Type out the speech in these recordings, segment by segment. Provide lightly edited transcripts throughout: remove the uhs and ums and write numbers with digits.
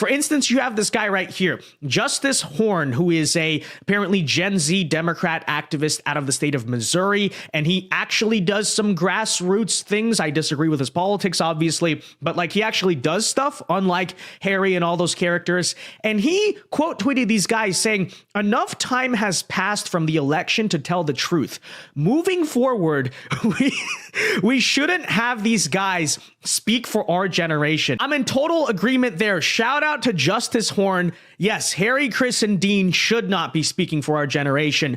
For instance, you have this guy right here, Justice Horn, who is a apparently Gen Z Democrat activist out of the state of Missouri, and he actually does some grassroots things. I disagree with his politics, obviously, but like he actually does stuff, unlike Harry and all those characters. And he quote tweeted these guys saying, "Enough time has passed from the election to tell the truth. Moving forward, we shouldn't have these guys speak for our generation." I'm in total agreement there. Shout out to Justice Horn. Yes, Harry, Chris, and Dean should not be speaking for our generation.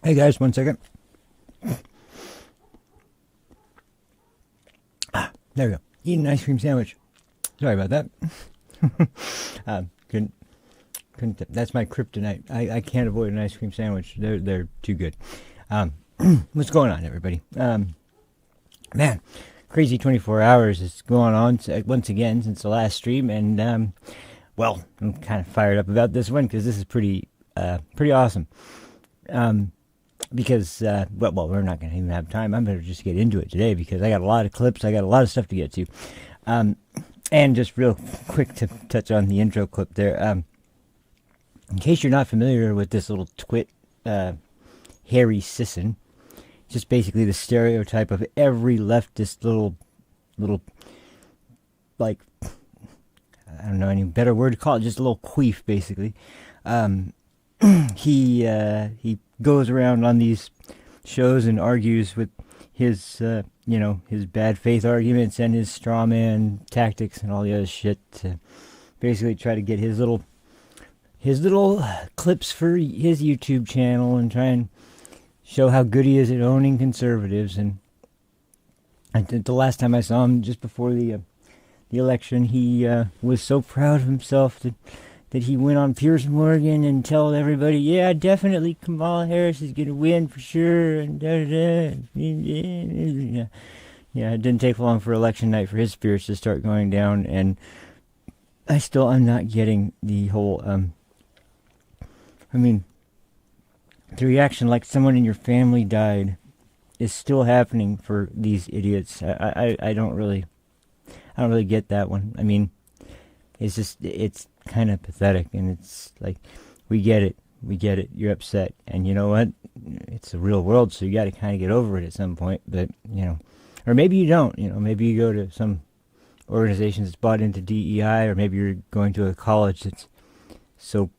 Hey guys, 1 second. There we go. Eating an ice cream sandwich. Sorry about that. Couldn't. That's my kryptonite. I can't avoid an ice cream sandwich. They're too good. What's going on, everybody? Man, crazy 24 hours is going on once again since the last stream, and well, I'm kind of fired up about this one because this is pretty awesome. Because, well, we're not going to even have time. I'm better just get into it today because I got a lot of clips. I got a lot of stuff to get to. And just real quick to touch on the intro clip there. In case you're not familiar with this little twit, Harry Sisson, just basically the stereotype of every leftist little, like, I don't know any better word to call it, just a little queef, basically. He goes around on these shows and argues with his, his bad faith arguments and his straw man tactics and all the other shit to basically try to get his little clips for his YouTube channel and try and show how good he is at owning conservatives. And the last time I saw him, just before the election, he was so proud of himself that he went on Piers Morgan and told everybody, yeah, definitely Kamala Harris is going to win for sure. And yeah, it didn't take long for election night for his spirits to start going down. And I'm not getting the whole, the reaction like someone in your family died is still happening for these idiots. I don't really get that one. I mean, it's kind of pathetic, and it's like, we get it, you're upset, and you know what, it's the real world, so you got to kind of get over it at some point. But or maybe you don't, maybe you go to some organization that's bought into DEI, or maybe you're going to a college that's so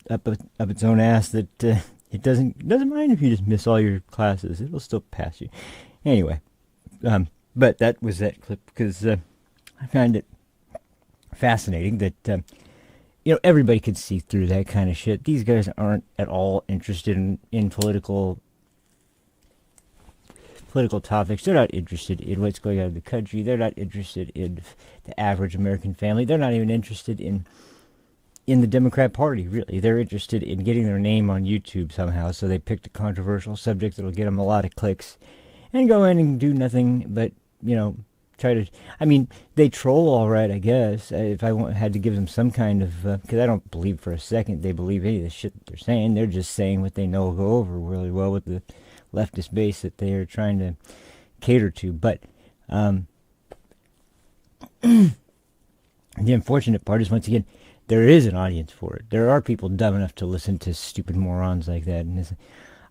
up its own ass that it doesn't mind if you just miss all your classes, it'll still pass you anyway. But that was that clip, because I found it fascinating that everybody could see through that kind of shit. These guys aren't at all interested in political topics. They're not interested in what's going on in the country. They're not interested in the average American family. They're not even interested in the Democrat Party, really. They're interested in getting their name on YouTube somehow, so they picked a controversial subject that'll get them a lot of clicks and go in and do nothing but, try to, they troll all right, I guess. If I had to give them some kind of, because I don't believe for a second they believe any of the shit that they're saying. They're just saying what they know will go over really well with the leftist base that they are trying to cater to. But the unfortunate part is, once again, there is an audience for it. There are people dumb enough to listen to stupid morons like that. And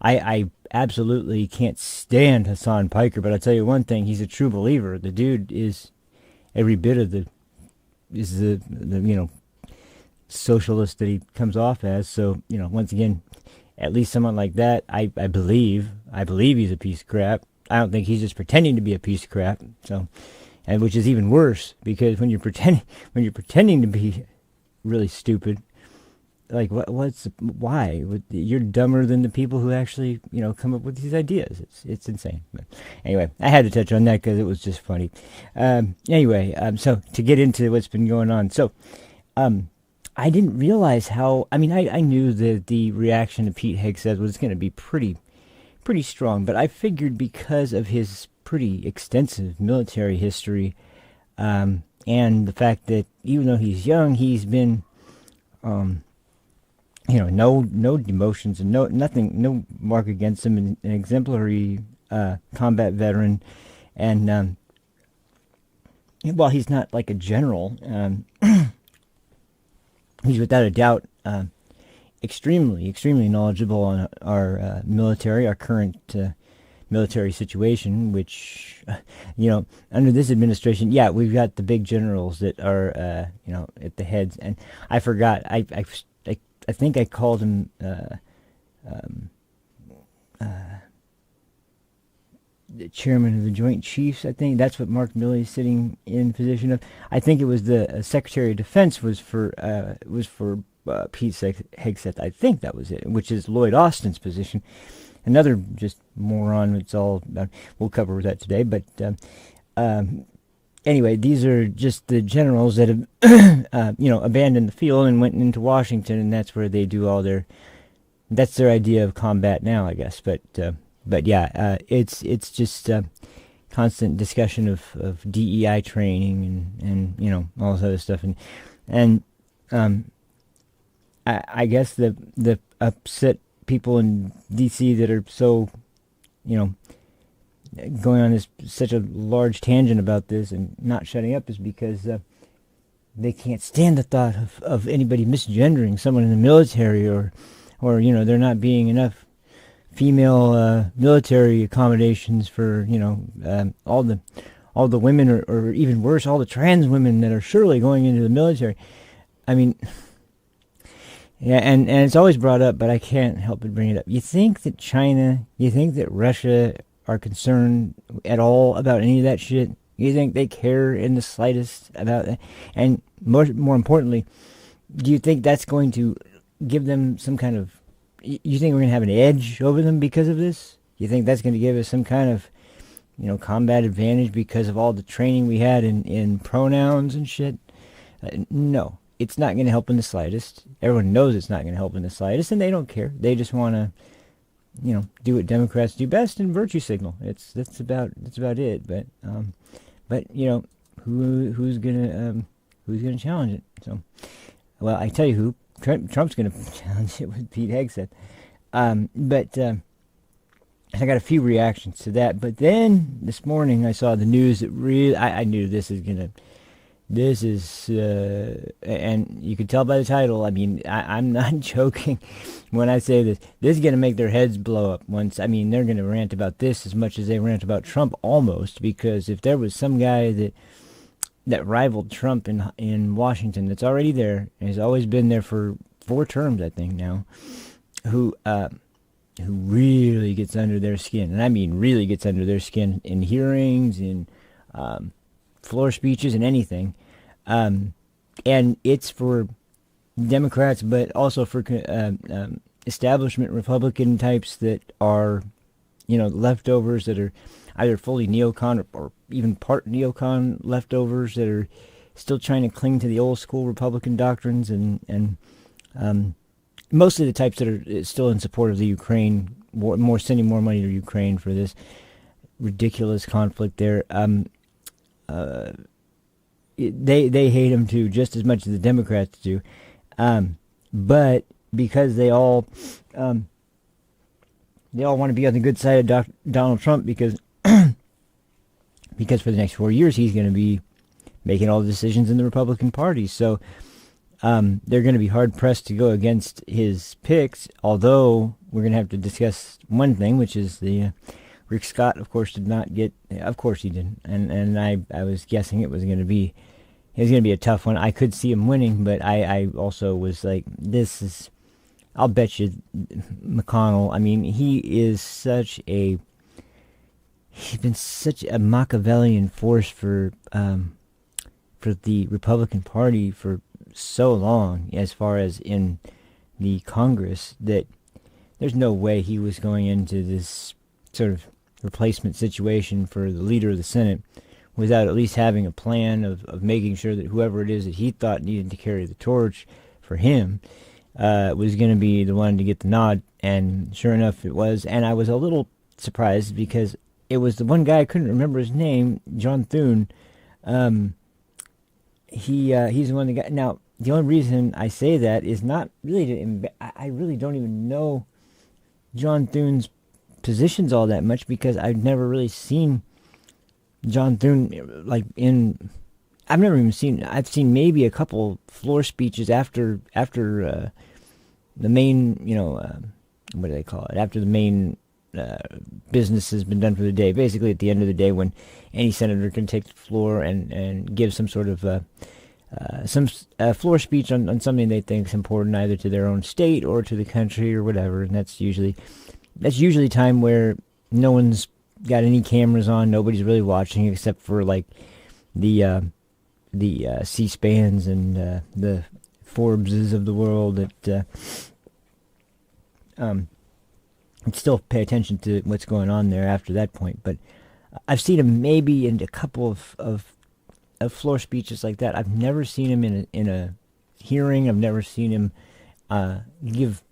I absolutely can't stand Hassan Piker, but I'll tell you one thing, he's a true believer. The dude is every bit of the socialist that he comes off as. So, once again, at least someone like that, I believe he's a piece of crap. I don't think he's just pretending to be a piece of crap. So, and which is even worse, because when you're pretending to be really stupid, like, why? You're dumber than the people who actually, come up with these ideas. It's insane. But anyway, I had to touch on that because it was just funny. So to get into what's been going on. So, I didn't realize how, I knew that the reaction to Pete Hegseth was going to be pretty strong, but I figured because of his pretty extensive military history, and the fact that even though he's young, he's been, no demotions and no mark against him, an exemplary combat veteran, and while he's not like a general, he's without a doubt extremely knowledgeable on our military, our current military situation, which, under this administration, we've got the big generals that are, at the heads. And I forgot, I think I called him the chairman of the Joint Chiefs. I think that's what Mark Milley's sitting in the position of. I think it was the Secretary of Defense was for Pete Hegseth. I think that was it, which is Lloyd Austin's position. Another just moron. It's all we'll cover that today. But anyway, these are just the generals that have abandoned the field and went into Washington, and that's where they do all their. That's their idea of combat now, I guess. But it's just constant discussion of DEI training and all this other stuff, and I guess the upset people in D.C. that are so going on such a large tangent about this and not shutting up is because they can't stand the thought of anybody misgendering someone in the military or there not being enough female military accommodations for all the women or even worse, all the trans women that are surely going into the military. I mean, yeah, and it's always brought up, but I can't help but bring it up. You think that Russia are concerned at all about any of that shit? You think they care in the slightest about that? And more importantly, do you think that's going to give them some kind of... You think we're going to have an edge over them because of this? You think that's going to give us some kind of, combat advantage because of all the training we had in pronouns and shit? No, it's not going to help in the slightest. Everyone knows it's not going to help in the slightest, and they don't care. They just want to, do what Democrats do best and virtue signal. That's about it. But who's gonna challenge it? So, well, I tell you who. Trump's going to challenge it with Pete Hegseth. But I got a few reactions to that. But then this morning I saw the news that really, I knew and you could tell by the title, I mean, I'm not joking when I say this. This is going to make their heads blow up once. I mean, they're going to rant about this as much as they rant about Trump almost, because if there was some guy that rivaled Trump in Washington, that's already there, and has always been there for 4 terms, I think now, who really gets under their skin, and I mean really gets under their skin in hearings, in floor speeches, and anything, and it's for Democrats, but also for establishment Republican types that are, leftovers that are either fully neocon or even part neocon leftovers that are still trying to cling to the old school Republican doctrines, and mostly the types that are still in support of the Ukraine war, sending more money to Ukraine for this ridiculous conflict there. They hate him too, just as much as the Democrats do. But because they all want to be on the good side of Donald Trump, because for the next 4 years he's going to be making all the decisions in the Republican Party. So they're going to be hard-pressed to go against his picks, although we're going to have to discuss one thing, which is the Rick Scott, of course, did not get... Of course he didn't. And I was guessing it was going to be a tough one. I could see him winning, but I also was like, this is... I'll bet you McConnell, I mean, he's been such a Machiavellian force for the Republican Party for so long, as far as in the Congress, that there's no way he was going into this sort of replacement situation for the leader of the Senate without at least having a plan of making sure that whoever it is that he thought needed to carry the torch for him was going to be the one to get the nod. And sure enough, it was. And I was a little surprised because it was the one guy, I couldn't remember his name, John Thune. He's the one that got. Now, the only reason I say that is not really I really don't even know John Thune's positions all that much, because I've never really seen John Thune like in. I've never even seen. I've seen maybe a couple floor speeches after the main, what do they call it? After the main business has been done for the day. Basically, at the end of the day, when any senator can take the floor and give some sort of floor speech on something they think is important, either to their own state or to the country or whatever. And that's usually time where no one's got any cameras on, nobody's really watching except for like the C-SPANs and the Forbeses of the world that still pay attention to what's going on there after that point. But I've seen him maybe in a couple of floor speeches like that. I've never seen him in a hearing. I've never seen him give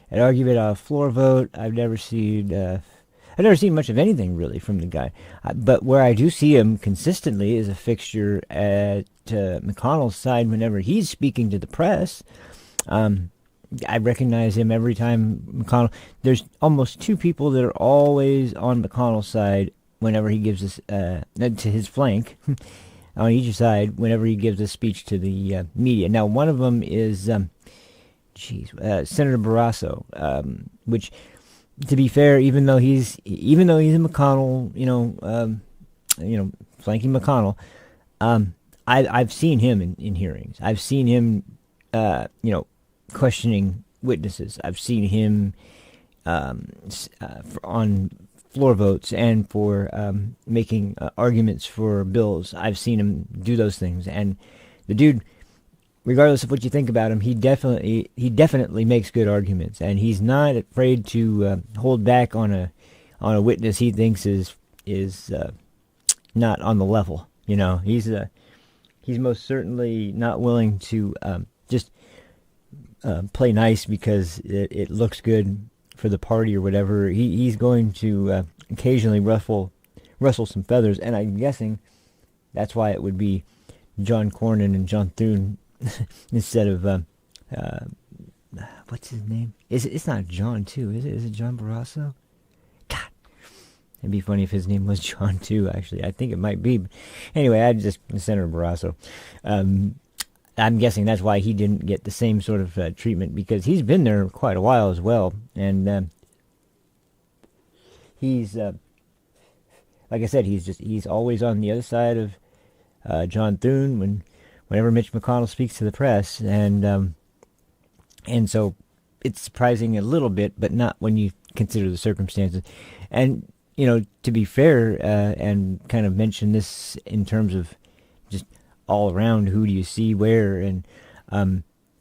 an argument on a floor vote. I've never seen much of anything really from the guy. But where I do see him consistently is a fixture at McConnell's side whenever he's speaking to the press. I recognize him every time McConnell. There's almost two people that are always on McConnell's side whenever he gives us to his flank on each side whenever he gives a speech to the media. Now, one of them is Senator Barrasso, which, to be fair, even though he's in McConnell, flanking McConnell, I've seen him in hearings. I've seen him, questioning witnesses. I've seen him on floor votes and for making arguments for bills. I've seen him do those things, and the dude, regardless of what you think about him, he definitely makes good arguments, and he's not afraid to hold back on a witness he thinks is not on the level. He's most certainly not willing to just play nice because it looks good for the party or whatever. He's going to occasionally ruffle some feathers, and I'm guessing that's why it would be John Cornyn and John Thune instead of what's his name? It's not John too, is it? Is it John Barrasso? God, it'd be funny if his name was John too. Actually, I think it might be. Anyway, I just Senator Barrasso. I'm guessing that's why he didn't get the same sort of treatment, because he's been there quite a while as well, and he's like I said, he's always on the other side of John Thune whenever Mitch McConnell speaks to the press, and so it's surprising a little bit, but not when you consider the circumstances. And to be fair, and kind of mention this in terms of just all around, who do you see where, and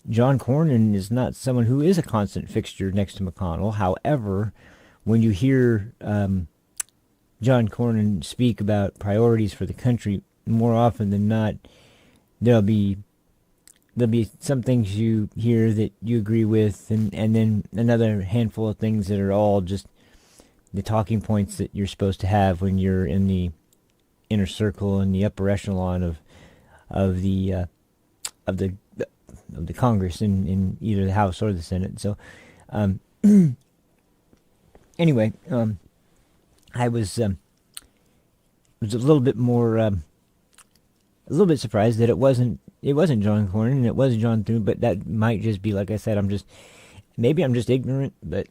John Cornyn is not someone who is a constant fixture next to McConnell. However, when you hear John Cornyn speak about priorities for the country, more often than not, there'll be some things you hear that you agree with, and then another handful of things that are all just the talking points that you're supposed to have when you're in the inner circle and the upper echelon of the Congress in either the House or the Senate. So anyway, I was a little bit more a little bit surprised that it wasn't John Cornyn and it was John Thune, but that might just be, like I said, maybe I'm just ignorant, but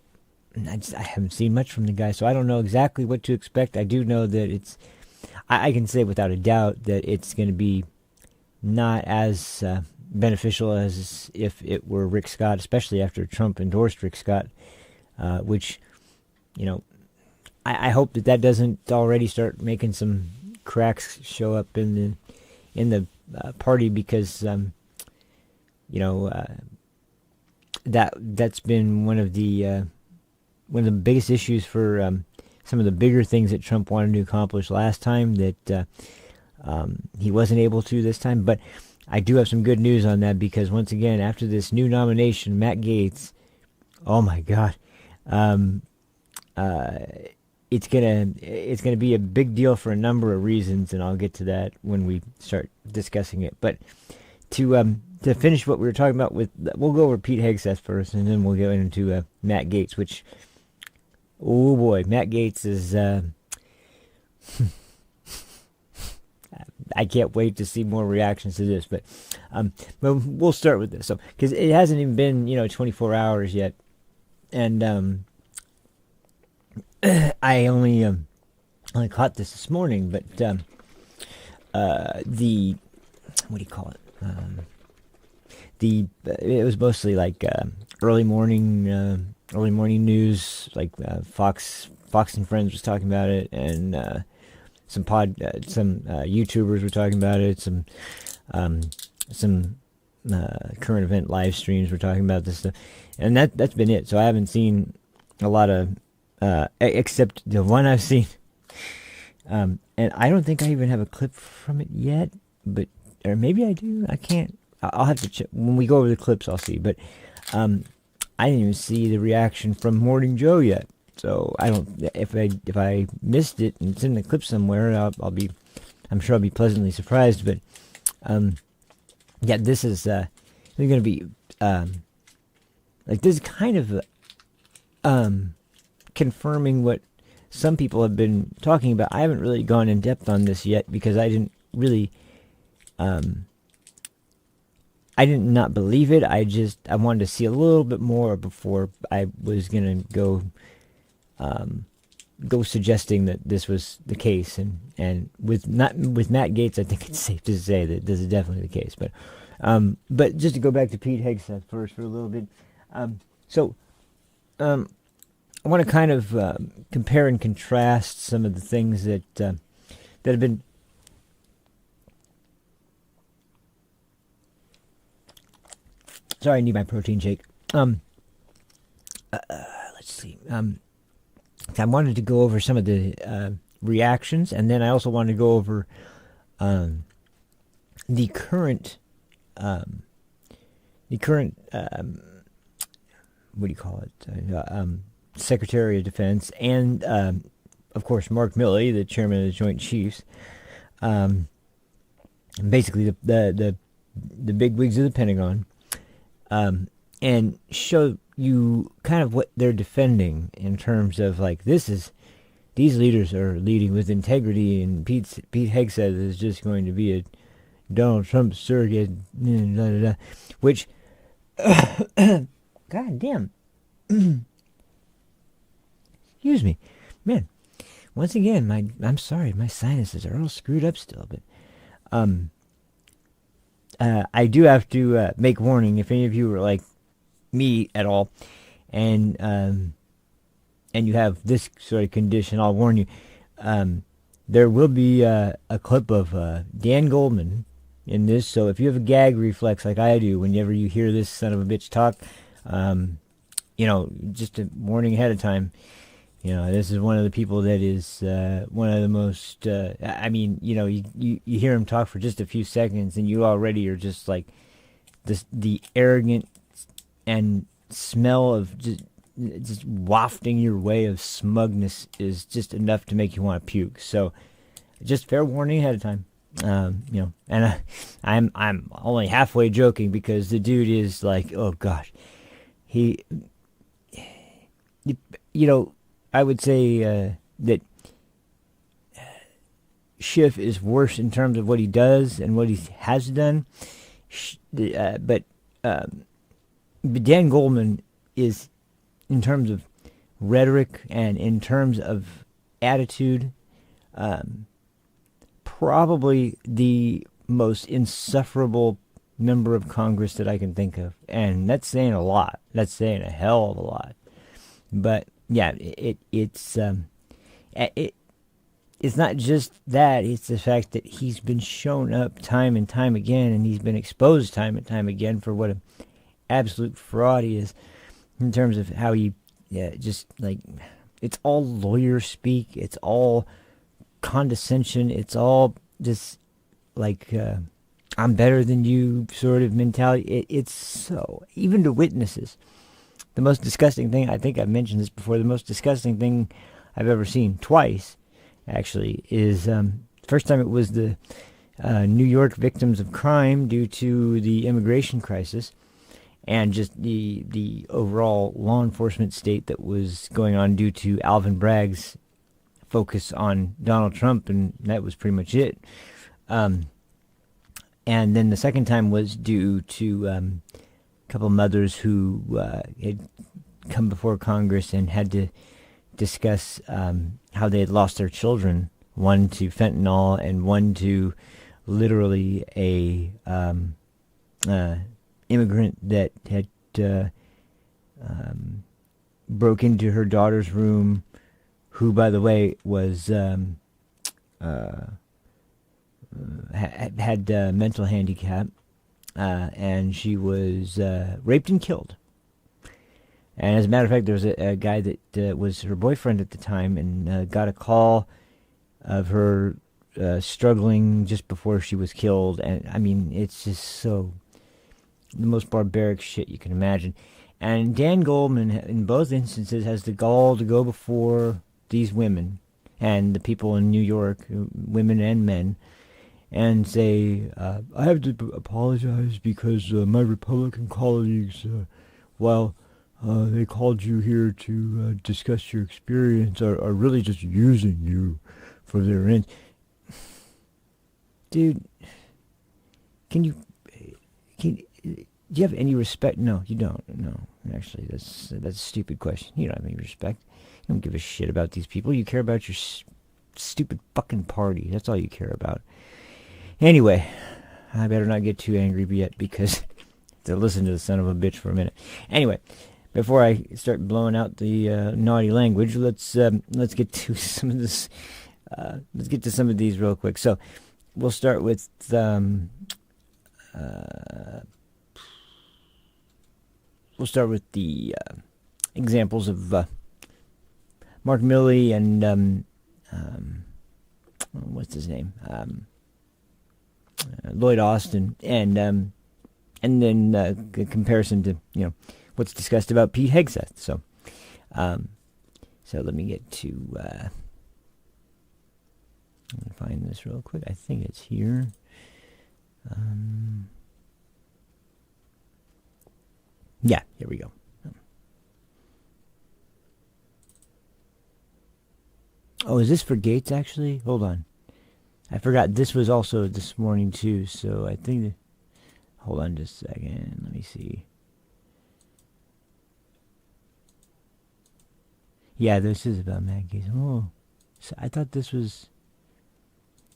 I haven't seen much from the guy, so I don't know exactly what to expect. I do know that I can say without a doubt that it's going to be not as beneficial as if it were Rick Scott, especially after Trump endorsed Rick Scott, which, I hope that doesn't already start making some cracks show up in the party, because that's been one of the biggest issues for some of the bigger things that Trump wanted to accomplish last time that he wasn't able to this time. But I do have some good news on that, because once again, after this new nomination, Matt Gaetz, oh my God, it's gonna be a big deal for a number of reasons, and I'll get to that when we start discussing it. But to finish what we were talking about we'll go over Pete Hegseth first, and then we'll go into Matt Gaetz, which, oh boy, Matt Gaetz is. I can't wait to see more reactions to this, but we'll start with this. So, because it hasn't even been 24 hours yet, and I only caught this morning, but the what do you call it? It was mostly like early morning news, like Fox and Friends was talking about it, and some YouTubers were talking about it. Some current event live streams were talking about this stuff, and that's been it. So I haven't seen a lot of except the one I've seen, and I don't think I even have a clip from it yet, or maybe I do. I can't. I'll have to check when we go over the clips. I'll see, but I didn't even see the reaction from Morning Joe yet. So I don't. If I missed it and it's in the clip somewhere, I'm sure I'll be pleasantly surprised. But yeah, this is going to be like this is kind of confirming what some people have been talking about. I haven't really gone in depth on this yet because I didn't really. I did not believe it. I wanted to see a little bit more before I was gonna go suggesting that this was the case. And with Matt Gaetz, I think it's safe to say that this is definitely the case. But just to go back to Pete Hegseth first for a little bit. So I want to kind of compare and contrast some of the things that have been. Sorry, I need my protein shake. Let's see. I wanted to go over some of the reactions, and then I also wanted to go over the current what do you call it? Secretary of Defense, and of course Mark Milley, the chairman of the Joint Chiefs. Basically, the big wigs of the Pentagon. And show you kind of what they're defending in terms of like these leaders are leading with integrity, and Pete Hegseth is just going to be a Donald Trump surrogate, which, god damn, excuse me, man. Once again, I'm sorry, my sinuses are all screwed up still, but I do have to make warning if any of you are like me at all, and you have this sort of condition. I'll warn you. There will be a clip of Dan Goldman in this, so if you have a gag reflex like I do, whenever you hear this son of a bitch talk, just a warning ahead of time. This is one of the people that is one of the most. You hear him talk for just a few seconds, and you already are just like the arrogant and smell of just wafting your way of smugness is just enough to make you want to puke. So, just fair warning ahead of time. And I'm only halfway joking because the dude is like, oh gosh, I would say that Schiff is worse in terms of what he does and what he has done. But Dan Goldman is, in terms of rhetoric and in terms of attitude, probably the most insufferable member of Congress that I can think of. And that's saying a lot. That's saying a hell of a lot. But yeah, it's not just that. It's the fact that he's been shown up time and time again, and he's been exposed time and time again for what an absolute fraud he is in terms of how he, just like, it's all lawyer speak. It's all condescension. It's all just like, I'm better than you sort of mentality. It's so, even to witnesses. The most disgusting thing, I think I've mentioned this before, the most disgusting thing I've ever seen twice, actually, is first time it was the New York victims of crime due to the immigration crisis and just the overall law enforcement state that was going on due to Alvin Bragg's focus on Donald Trump, and that was pretty much it. And then the second time was due to a couple mothers who had come before Congress and had to discuss how they had lost their children, one to fentanyl and one to literally a immigrant that had broke into her daughter's room, who, by the way, was had mental handicap, and she was raped and killed. And as a matter of fact, there was a guy that was her boyfriend at the time, and got a call of her struggling just before she was killed. And I mean, it's just so the most barbaric shit you can imagine. And Dan Goldman, in both instances, has the gall to go before these women and the people in New York, women and men, and say, I have to apologize because my Republican colleagues, while they called you here to discuss your experience, are really just using you for their ends. Dude, do you have any respect? No, you don't. No, actually, that's a stupid question. You don't have any respect. You don't give a shit about these people. You care about your stupid fucking party. That's all you care about. Anyway, I better not get too angry yet because to listen to the son of a bitch for a minute. Anyway, before I start blowing out the naughty language, let's get to some of this. Let's get to some of these real quick. So we'll start with the examples of Mark Milley and what's his name, Lloyd Austin, and then a comparison to what's discussed about Pete Hegseth. So let me get to let me find this real quick. I think it's here. Yeah, here we go. Oh, is this for Gaetz, actually? Hold on. I forgot this was also this morning, too, so I think... Hold on just a second. Let me see. Yeah, this is about Matt Gaetz. Oh, so I thought this was...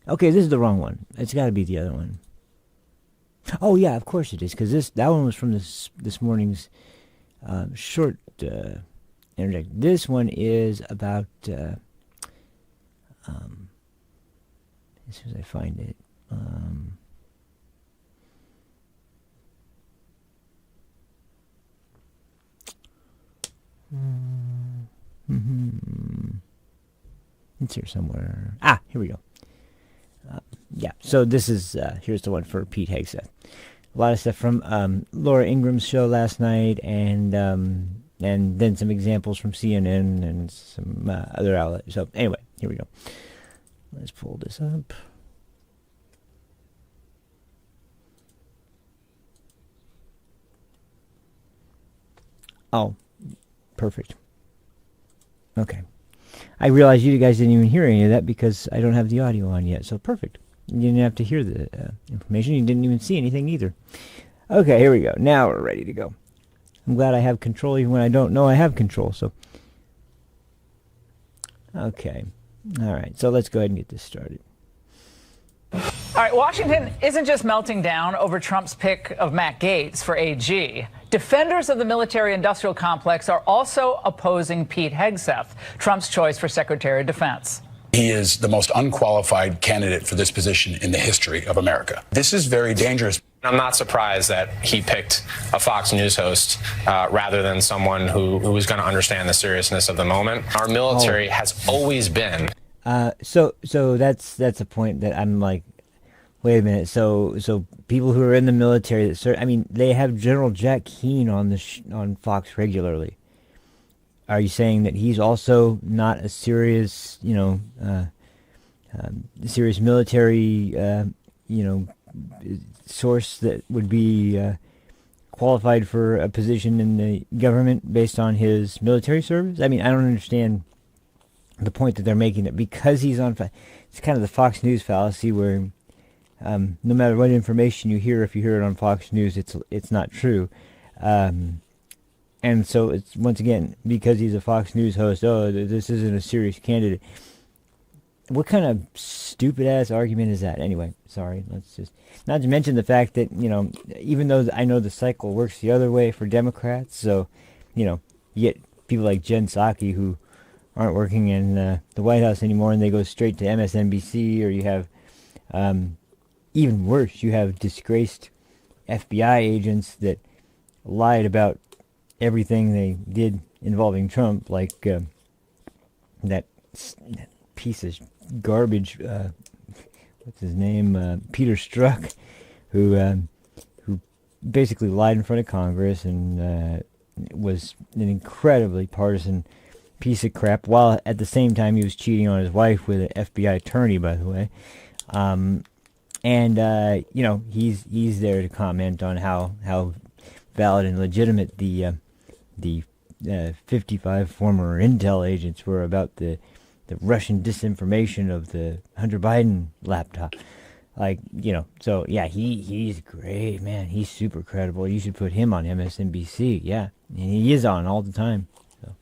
Okay, this is the wrong one. It's got to be the other one. Oh, yeah, of course it is, because that one was from this morning's short interject. This one is about... as soon as I find it, it's here somewhere. Here we go. Yeah, so this is here's the one for Pete Hegseth. A lot of stuff from Laura Ingram's show last night, and then some examples from CNN and some other outlets. So anyway, here we go. Let's pull this up. Oh, perfect. Okay. I realized you guys didn't even hear any of that because I don't have the audio on yet. So perfect. You didn't have to hear the information. You didn't even see anything either. Okay, here we go. Now we're ready to go. I'm glad I have control even when I don't know I have control. So, okay. All right, so let's go ahead and get this started. All right, Washington isn't just melting down over Trump's pick of Matt Gaetz for AG. Defenders of the military-industrial complex are also opposing Pete Hegseth, Trump's choice for Secretary of Defense. He is the most unqualified candidate for this position in the history of America. This is very dangerous. I'm not surprised that he picked a Fox News host rather than someone who was going to understand the seriousness of the moment. Our military has always been. So that's a point that I'm like, wait a minute. So people who are in the military that serve, I mean, they have General Jack Keane on on Fox regularly. are you saying that he's also not a serious, serious military, source that would be qualified for a position in the government based on his military service? I mean, I don't understand the point that they're making, that because he's on, it's kind of the Fox News fallacy where no matter what information you hear, if you hear it on Fox News, it's not true. And so it's, once again, because he's a Fox News host, this isn't a serious candidate. What kind of stupid-ass argument is that? Anyway, sorry, let's just... Not to mention the fact that, even though I know the cycle works the other way for Democrats, so, you get people like Jen Psaki who aren't working in the White House anymore, and they go straight to MSNBC, or you have, even worse, you have disgraced FBI agents that lied about everything they did involving Trump, like that piece of garbage, what's his name, Peter Strzok, who basically lied in front of Congress and was an incredibly partisan piece of crap, while at the same time he was cheating on his wife with an FBI attorney, by the way. He's there to comment on how valid and legitimate the 55 former intel agents were about the Russian disinformation of the Hunter Biden laptop. So yeah, he's great, man. He's super credible. You should put him on MSNBC. Yeah, and he is on all the time. So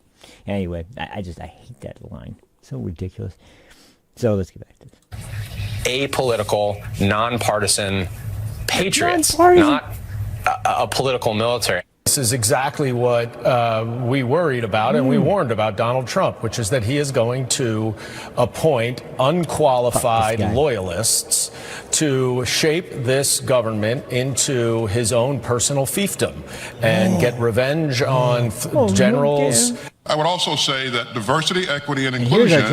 anyway, I hate that line. So ridiculous. So let's get back to this. Apolitical, nonpartisan patriots, not a political military. This is exactly what we worried about and we warned about Donald Trump, which is that he is going to appoint unqualified loyalists to shape this government into his own personal fiefdom and get revenge on generals. I would also say that diversity, equity, and inclusion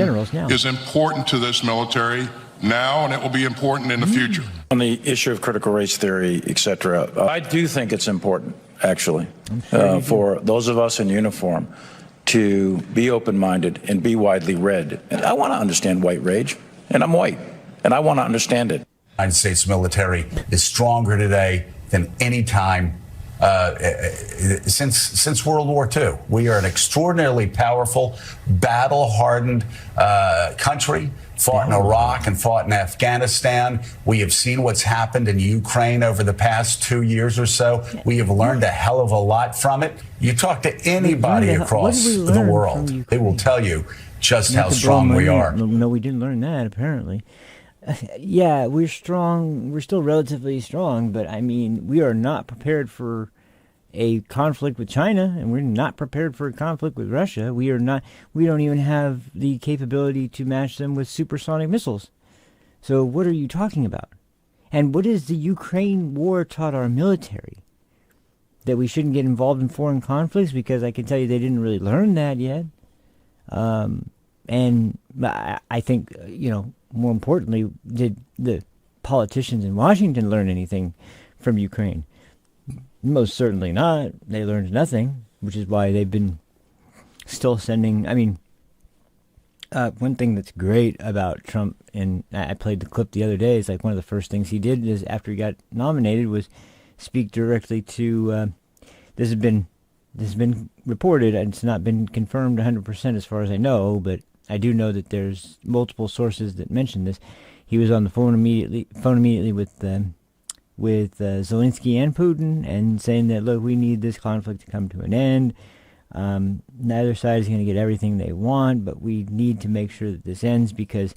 is important to this military now, and it will be important in the future. On the issue of critical race theory, et cetera, I do think it's important, actually, for those of us in uniform to be open-minded and be widely read. And I want to understand white rage, and I'm white, and I want to understand it. The United States military is stronger today than any time since World War II. We are an extraordinarily powerful, battle-hardened country. Fought in Iraq and fought in Afghanistan. We have seen what's happened in Ukraine over the past 2 years or so. We have learned a hell of a lot from it. You talk to anybody across the world, they will tell you just how strong we are. No, we didn't learn that, apparently. Yeah, we're strong. We're still relatively strong, but I mean, we are not prepared for a conflict with China, and we're not prepared for a conflict with Russia. We don't even have the capability to match them with supersonic missiles. So what are you talking about? And what has the Ukraine war taught our military? That we shouldn't get involved in foreign conflicts? Because I can tell you they didn't really learn that yet. And I think, more importantly, did the politicians in Washington learn anything from Ukraine? Most certainly not. They learned nothing, which is why they've been still sending... I mean, one thing that's great about Trump, and I played the clip the other day, is like one of the first things he did is after he got nominated was speak directly to... This has been reported, and it's not been confirmed 100% as far as I know, but I do know that there's multiple sources that mention this. He was on the phone immediately with Zelensky and Putin, and saying that, look, we need this conflict to come to an end. Neither side is going to get everything they want, but we need to make sure that this ends because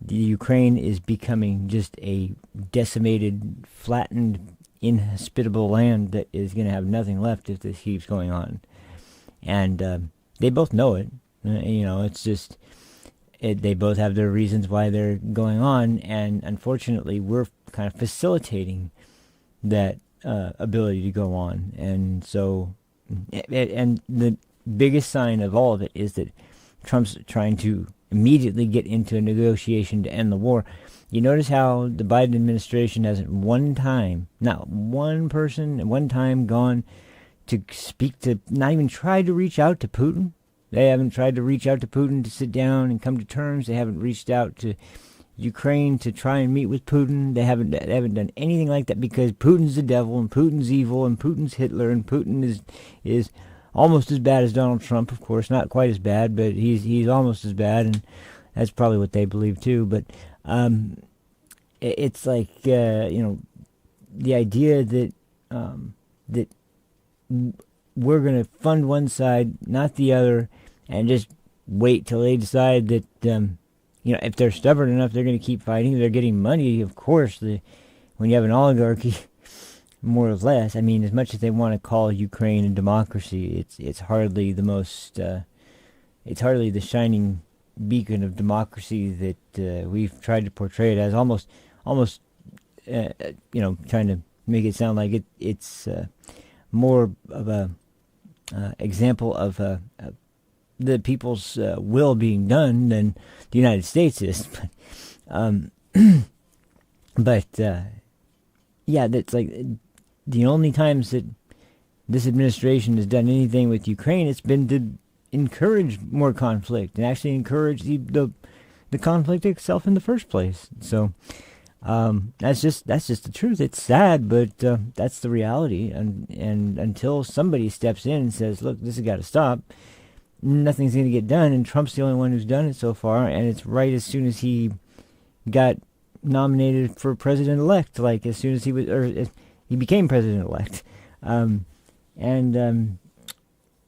the Ukraine is becoming just a decimated, flattened, inhospitable land that is going to have nothing left if this keeps going on. And they both know it. It's just... they both have their reasons why they're going on, and unfortunately, we're kind of facilitating that ability to go on. And so, and the biggest sign of all of it is that Trump's trying to immediately get into a negotiation to end the war. You notice how the Biden administration hasn't one time, not one person at one time, gone to speak to, not even try to reach out to Putin They haven't tried to reach out to Putin to sit down and come to terms. They haven't reached out to Ukraine to try and meet with Putin. They haven't done anything like that because Putin's the devil and Putin's evil and Putin's Hitler and Putin is almost as bad as Donald Trump. Of course, not quite as bad, but he's almost as bad, and that's probably what they believe too. But it's like the idea that that we're going to fund one side, not the other, and just wait till they decide that if they're stubborn enough, they're going to keep fighting. They're getting money, of course. When you have an oligarchy, more or less. I mean, as much as they want to call Ukraine a democracy, it's hardly the most. It's hardly the shining beacon of democracy that we've tried to portray it as. Almost, trying to make it sound like it's more of a example of the people's will being done than the United States is. But that's like the only times that this administration has done anything with Ukraine, it's been to encourage more conflict and actually encourage the conflict itself in the first place. So that's just the truth. It's sad, but that's the reality. And until somebody steps in and says, "Look, this has got to stop," nothing's going to get done. And Trump's the only one who's done it so far. And it's right as soon as he got nominated for president-elect, like as soon as he became president-elect.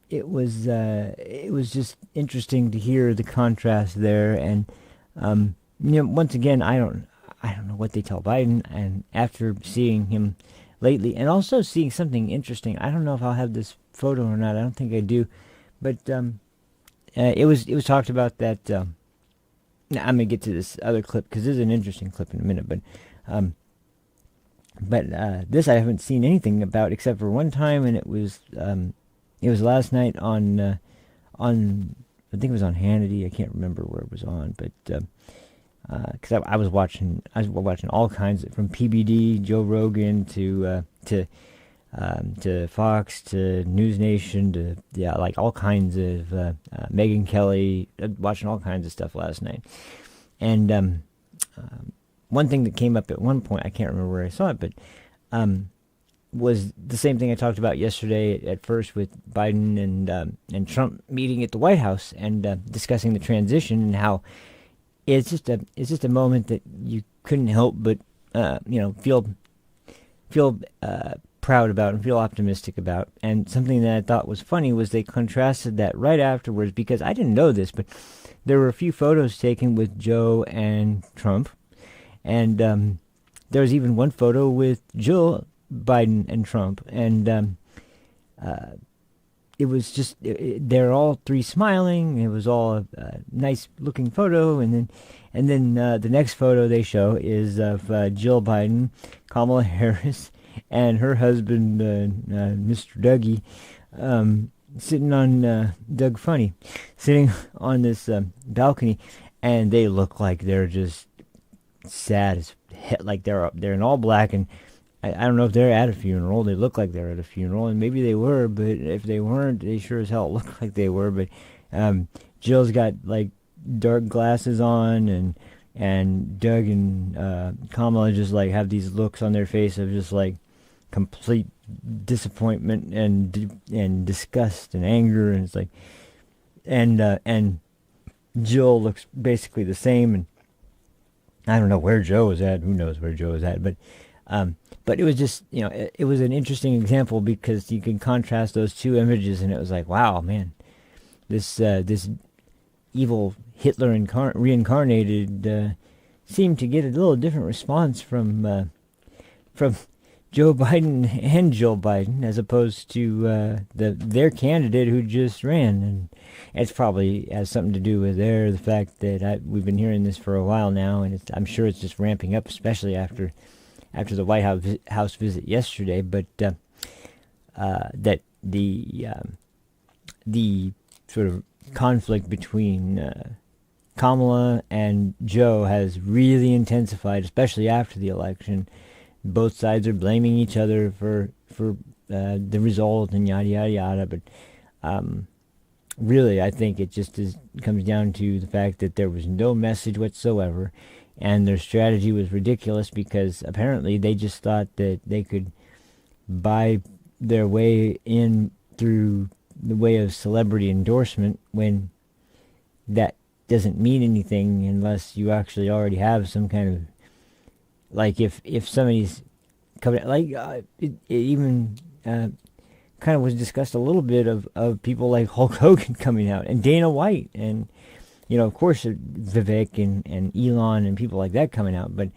It was just interesting to hear the contrast there. And once again, I don't know what they tell Biden. And after seeing him lately, and also seeing something interesting, I don't know if I'll have this photo or not. I don't think I do, but it was talked about that. I'm gonna get to this other clip because this is an interesting clip in a minute, but this I haven't seen anything about except for one time, and it was last night on I think it was on Hannity. I can't remember where it was on, but because I was watching all kinds from PBD, Joe Rogan to Fox to News Nation to like all kinds of Megyn Kelly, watching all kinds of stuff last night. And one thing that came up at one point, I can't remember where I saw it, but was the same thing I talked about yesterday at first with Biden and Trump meeting at the White House and discussing the transition and how it's just a moment that you couldn't help but feel proud about and feel optimistic about. And something that I thought was funny was they contrasted that right afterwards, because I didn't know this, but there were a few photos taken with Joe and Trump, and there was even one photo with Jill Biden and Trump, and it was just they're all three smiling. It was all a nice looking photo, and then the next photo they show is of Jill Biden, Kamala Harris, and her husband, Mr. Dougie, sitting on Doug Funny, sitting on this balcony, and they look like they're just sad as hell. Like they're in all black, and I don't know if they're at a funeral. They look like they're at a funeral, and maybe they were, but if they weren't, they sure as hell look like they were. But Jill's got like dark glasses on, and Doug and Kamala just like have these looks on their face of just like complete disappointment and disgust and anger, and it's like, and Jill looks basically the same, and I don't know where Joe is at. Who knows where Joe is at? But it was just, it was an interesting example because you can contrast those two images, and it was like, wow, man, this evil Hitler reincarnated seemed to get a little different response from Joe Biden and Jill Biden as opposed to their candidate who just ran. And it's probably has something to do with the fact that we've been hearing this for a while now, and I'm sure it's just ramping up, especially after the White House visit yesterday. But that the sort of conflict between Kamala and Joe has really intensified, especially after the election. Both sides are blaming each other for the result and yada yada yada. But really, I think it just comes down to the fact that there was no message whatsoever, and their strategy was ridiculous because apparently they just thought that they could buy their way in through the way of celebrity endorsement, when that doesn't mean anything unless you actually already have some kind of, like, if somebody's coming, like it even kind of was discussed a little bit of people like Hulk Hogan coming out and Dana White and, you know, of course Vivek and Elon and people like that coming out, but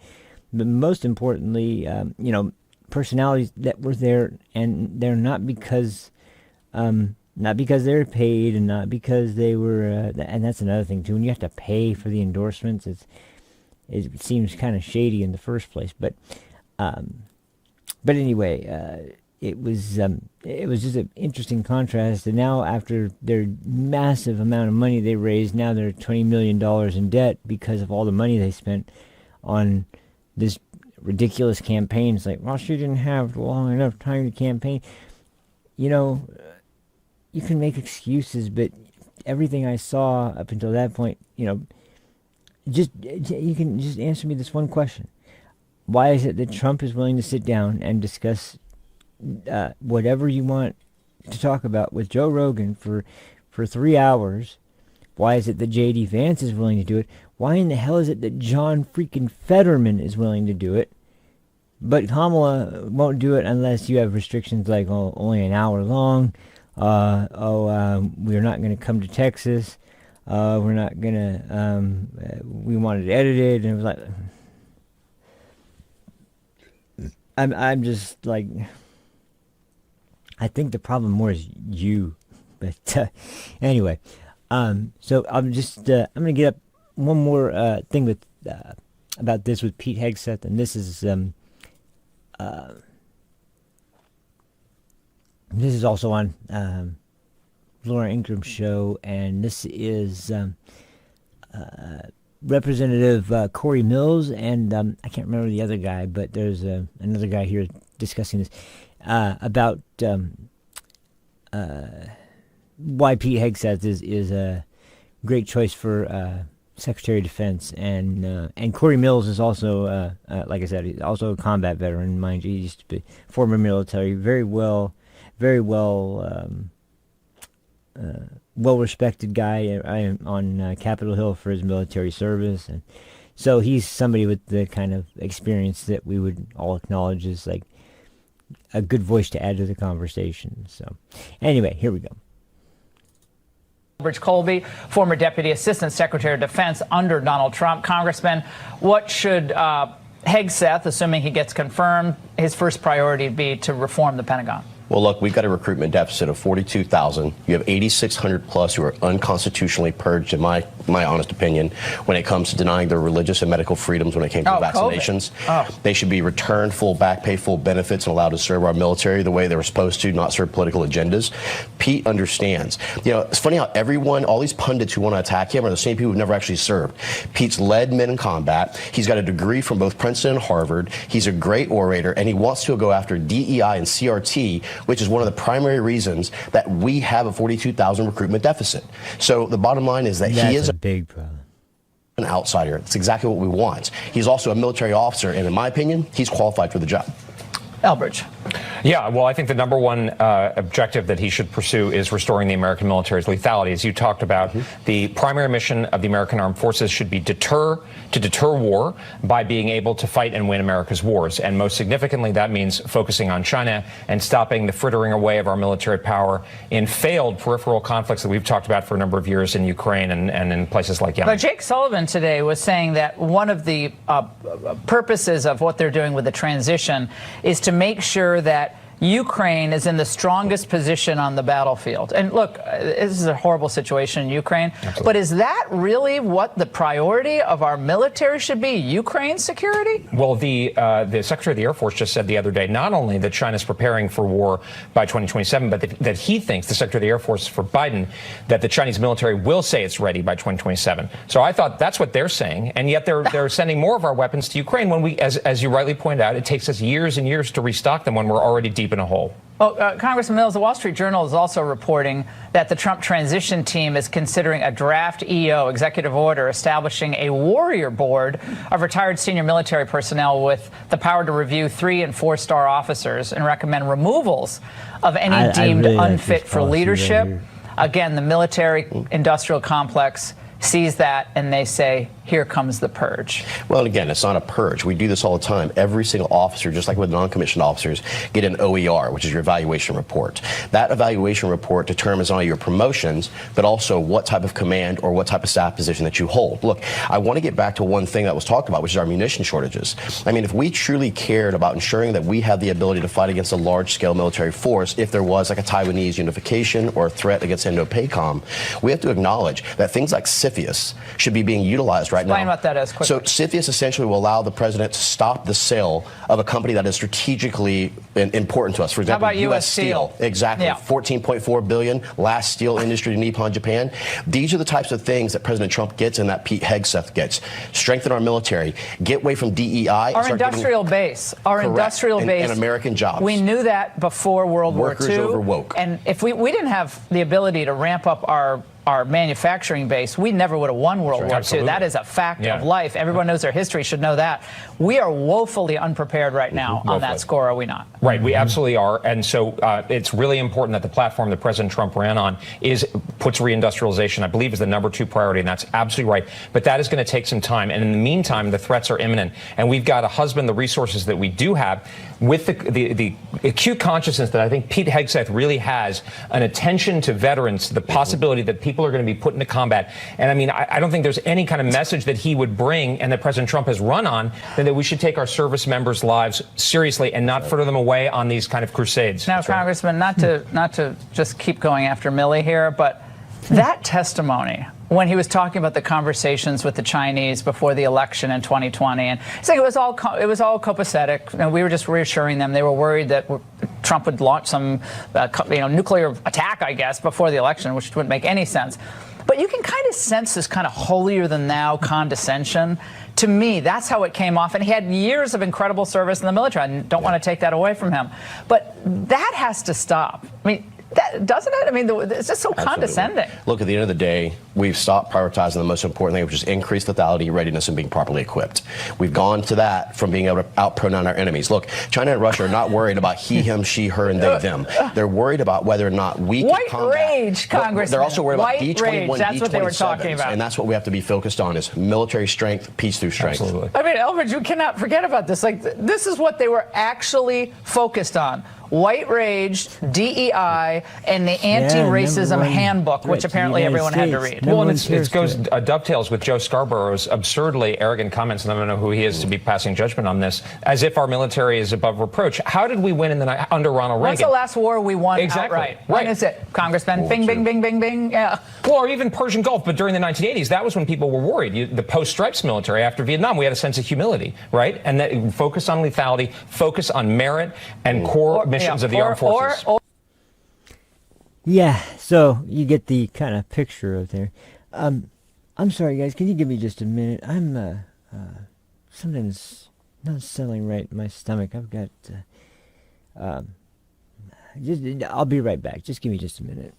most importantly, you know, personalities that were there, and they're not because they're paid, and not because they were, and that's another thing too. When you have to pay for the endorsements, it seems kind of shady in the first place. But anyway, it was just an interesting contrast. And now, after their massive amount of money they raised, now they're $20 million in debt because of all the money they spent on this ridiculous campaign. It's like, well, she didn't have long enough time to campaign. You know, you can make excuses, but everything I saw up until that point, you know, you can just answer me this one question. Why is it that Trump is willing to sit down and discuss whatever you want to talk about with Joe Rogan for 3 hours? Why is it that J.D. Vance is willing to do it? Why in the hell is it that John freaking Fetterman is willing to do it, but Kamala won't do it unless you have restrictions like, oh, only an hour long, we're not going to come to Texas, we're not going to, we wanted it edited, and it was like, I'm just like, I think the problem more is you, but anyway, so I'm just, I'm going to get up one more thing with about this with Pete Hegseth, and this is also on Laura Ingram's show, and this is Representative Corey Mills, and I can't remember the other guy, but there's another guy here discussing this about why Pete Hegseth is a great choice for Secretary of Defense, and Corey Mills is also, like I said, he's also a combat veteran, mind you. He used to be former military, very well respected guy on Capitol Hill for his military service, and so he's somebody with the kind of experience that we would all acknowledge is like a good voice to add to the conversation. So anyway, here we go. Elbridge Colby, former Deputy Assistant Secretary of Defense under Donald Trump. Congressman, what should Hegseth, assuming he gets confirmed, his first priority be to reform the Pentagon? Well, look, we've got a recruitment deficit of 42,000. You have 8,600 plus who are unconstitutionally purged, in my honest opinion, when it comes to denying their religious and medical freedoms when it came to vaccinations. They should be returned full back pay, full benefits, and allowed to serve our military the way they were supposed to, not serve political agendas. Pete understands. You know, it's funny how all these pundits who want to attack him are the same people who've never actually served. Pete's led men in combat. He's got a degree from both Princeton and Harvard. He's a great orator, and he wants to go after DEI and CRT, which is one of the primary reasons that we have a 42,000 recruitment deficit. So the bottom line is that he is a big problem. An outsider. It's exactly what we want. He's also a military officer, and in my opinion, he's qualified for the job. Elbridge. Yeah, well, I think the number one objective that he should pursue is restoring the American military's lethality. As you talked about, the primary mission of the American Armed Forces should be to deter war by being able to fight and win America's wars. And most significantly, that means focusing on China and stopping the frittering away of our military power in failed peripheral conflicts that we've talked about for a number of years in Ukraine and in places like Yemen. But Jake Sullivan today was saying that one of the purposes of what they're doing with the transition is to make sure that Ukraine is in the strongest position on the battlefield. And look, this is a horrible situation in Ukraine. Absolutely. But is that really what the priority of our military should be, Ukraine's security? Well, the Secretary of the Air Force just said the other day, not only that China's preparing for war by 2027, but that he thinks, the Secretary of the Air Force for Biden, that the Chinese military will say it's ready by 2027. So I thought that's what they're saying. And yet they're sending more of our weapons to Ukraine when we, as you rightly pointed out, it takes us years and years to restock them when we're already deep deep in a hole. Well, Congressman Mills, the Wall Street Journal is also reporting that the Trump transition team is considering a draft EO, executive order, establishing a warrior board of retired senior military personnel with the power to review 3- and 4-star officers and recommend removals of any deemed really unfit for leadership. Again, the military-industrial complex sees that and they say, here comes the purge. Well, again, it's not a purge. We do this all the time. Every single officer, just like with non-commissioned officers, get an OER, which is your evaluation report. That evaluation report determines not only your promotions, but also what type of command or what type of staff position that you hold. Look, I want to get back to one thing that was talked about, which is our munition shortages. I mean, if we truly cared about ensuring that we have the ability to fight against a large-scale military force, if there was like a Taiwanese unification or a threat against Indo-PACOM, we have to acknowledge that things like CFIUS should be being utilized right now. Explain what that is quickly. So CFIUS essentially will allow the president to stop the sale of a company that is strategically important to us. For example, how about U.S. Steel? Exactly. Yeah. $14.4 billion, last steel industry to Nippon, Japan. These are the types of things that President Trump gets and that Pete Hegseth gets. Strengthen our military. Get away from DEI. Our industrial base. Our industrial base. And American jobs. We knew that before World War II. Workers over woke. And if we didn't have the ability to ramp up our manufacturing base, we never would have won World War II. That is a fact of life. Everyone knows their history, should know that. We are woefully unprepared right now on that score, are we not? Right, we absolutely are. And so it's really important that the platform that President Trump ran on puts reindustrialization, I believe, is the #2 priority, and that's absolutely right. But that is going to take some time. And in the meantime, the threats are imminent. And we've got to husband the resources that we do have with the acute consciousness that I think Pete Hegseth really has, an attention to veterans, the possibility that people are going to be put into combat. And I mean, I don't think there's any kind of message that he would bring and that President Trump has run on that we should take our service members' lives seriously and not fritter them away on these kind of crusades. Now, Congressman, not to just keep going after Milley here, but that testimony when he was talking about the conversations with the Chinese before the election in 2020, and saying it was all copacetic, and we were just reassuring them. They were worried that Trump would launch some nuclear attack, I guess, before the election, which wouldn't make any sense. But you can kind of sense this kind of holier-than-thou condescension. To me, that's how it came off. And he had years of incredible service in the military. I don't want to take that away from him. But that has to stop. I mean, doesn't it? I mean, it's just so condescending. Look, at the end of the day, we've stopped prioritizing the most important thing, which is increased lethality, readiness, and being properly equipped. We've gone to that from being able to out-pronoun our enemies. Look, China and Russia are not worried about he, him, she, her, and they, them. They're worried about whether or not we can combat. White rage, Congressman. They're also worried about White D21, rage. That's what they were talking about. And that's what we have to be focused on, is military strength, peace through strength. Absolutely. I mean, Elbridge, you cannot forget about this. Like, this is what they were actually focused on. White rage, DEI, and the anti-racism handbook, which apparently everyone had to read. Well, and it goes dovetails with Joe Scarborough's absurdly arrogant comments, and I don't know who he is to be passing judgment on this, as if our military is above reproach. How did we win in the night under Ronald Reagan? What's the last war we won outright? When is it, Congressman? Bing, bing, bing, bing, bing. Yeah. Well, or even Persian Gulf, but during the 1980s, that was when people were worried. The post-stripes military after Vietnam, we had a sense of humility, right? And that focus on lethality, focus on merit and core missions of the armed forces. Yeah, so you get the kind of picture of there. I'm sorry, guys. Can you give me just a minute? I'm something's not settling right in my stomach. I've got. I'll be right back. Just give me just a minute.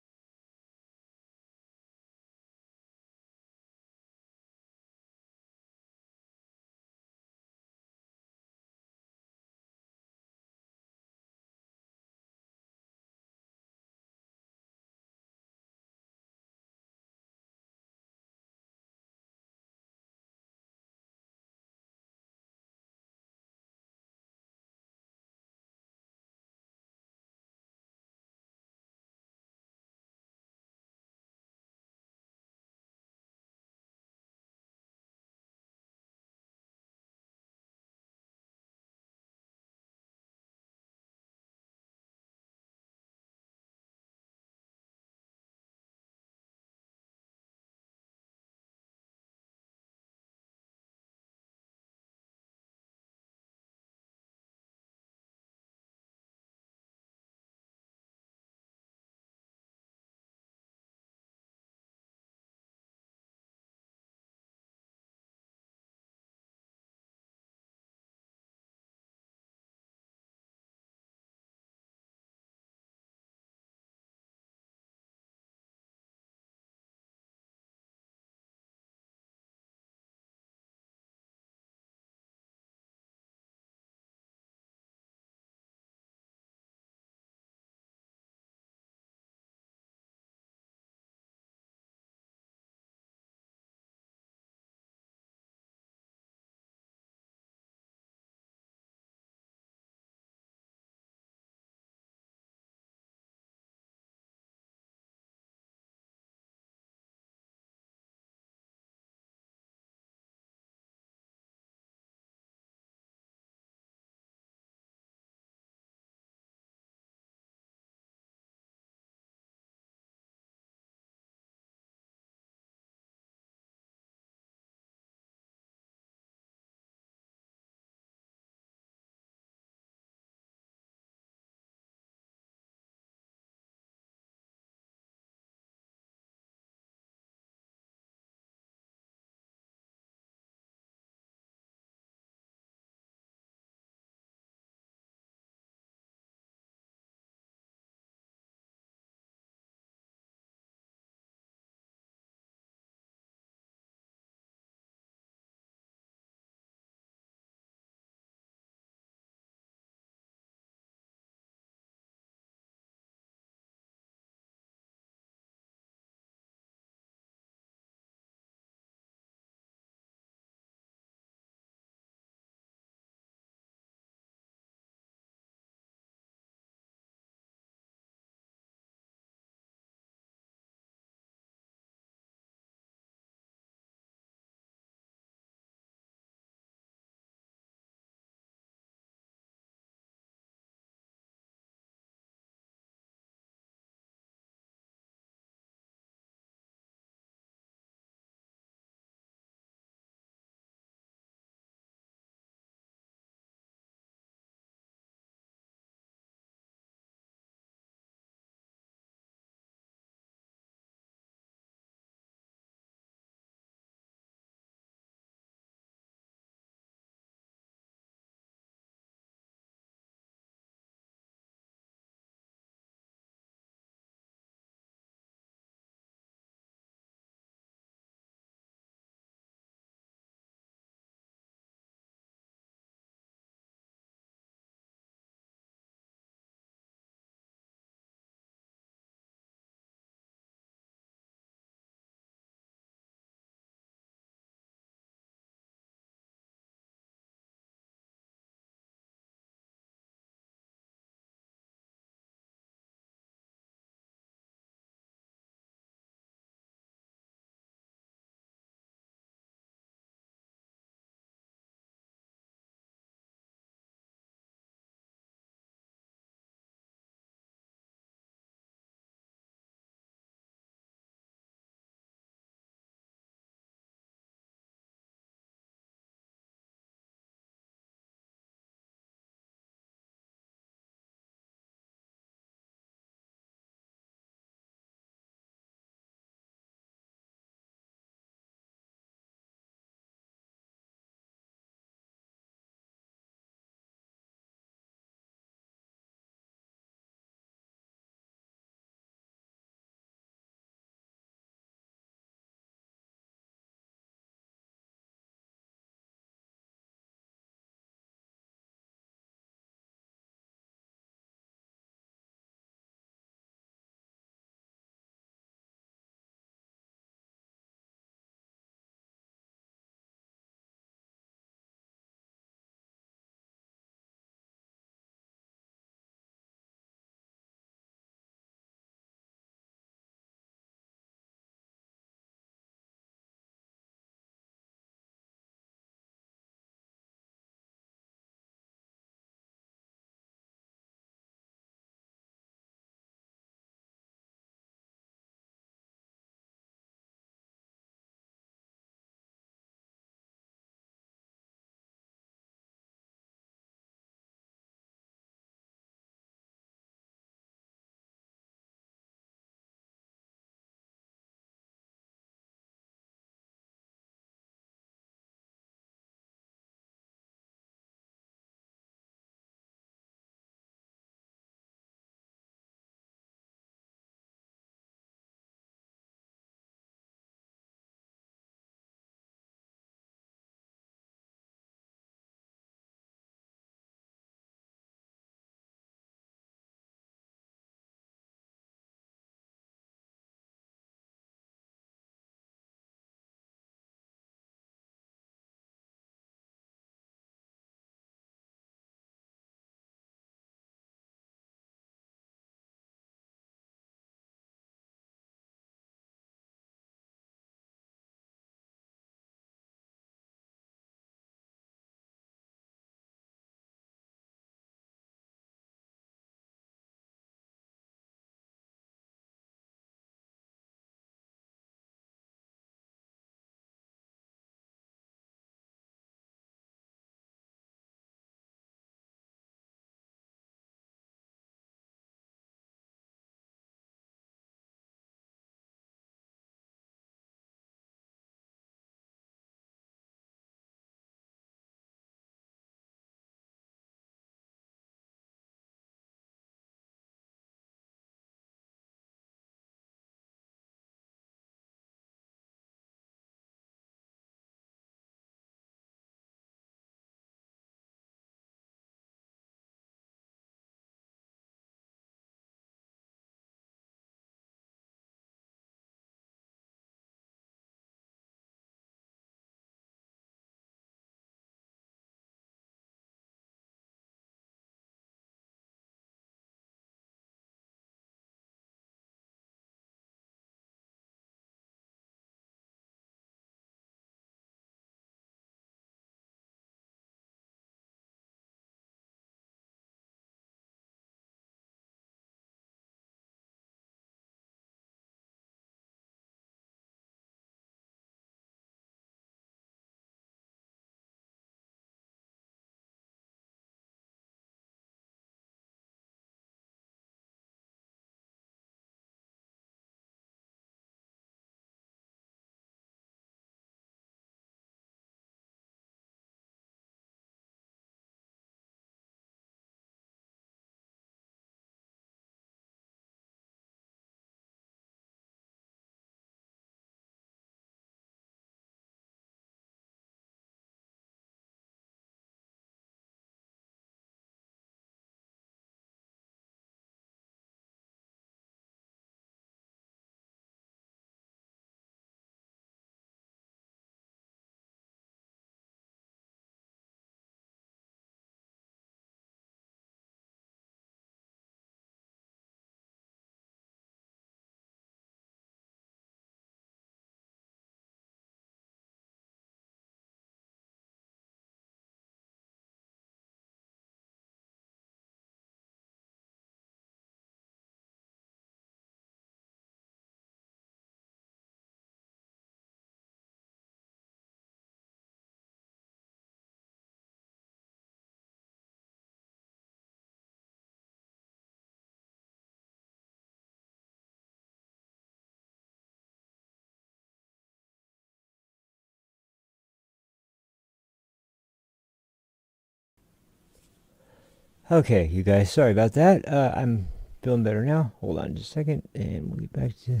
Okay, you guys, sorry about that. I'm feeling better now. Hold on just a second, and we'll get back to...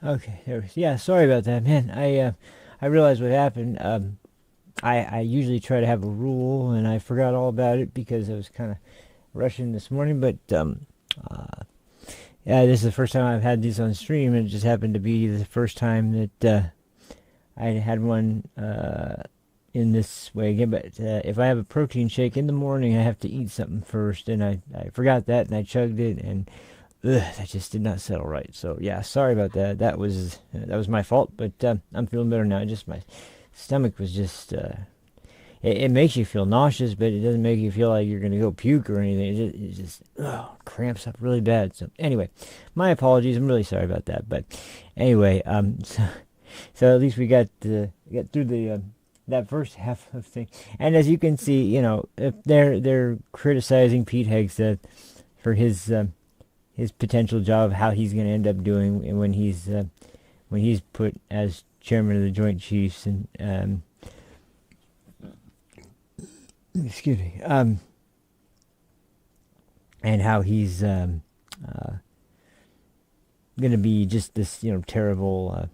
Okay, there. Yeah, sorry about that, man. I realized what happened. I usually try to have a rule, and I forgot all about it because I was kind of rushing this morning. But yeah, this is the first time I've had these on stream, and it just happened to be the first time that I had one in this way again. But if I have a protein shake in the morning, I have to eat something first, and I forgot that, and I chugged it, and that just did not settle right. So yeah, sorry about that. That was my fault. But I'm feeling better now. Just my stomach was just it makes you feel nauseous, but it doesn't make you feel like you're gonna go puke or anything. It just cramps up really bad. So anyway, my apologies. I'm really sorry about that. But anyway, so at least we got through the that first half of things. And as you can see, you know, if they're criticizing Pete Hegseth for his potential job, how he's going to end up doing when he's put as chairman of the Joint Chiefs, and excuse me, and how he's going to be just this, you know, terrible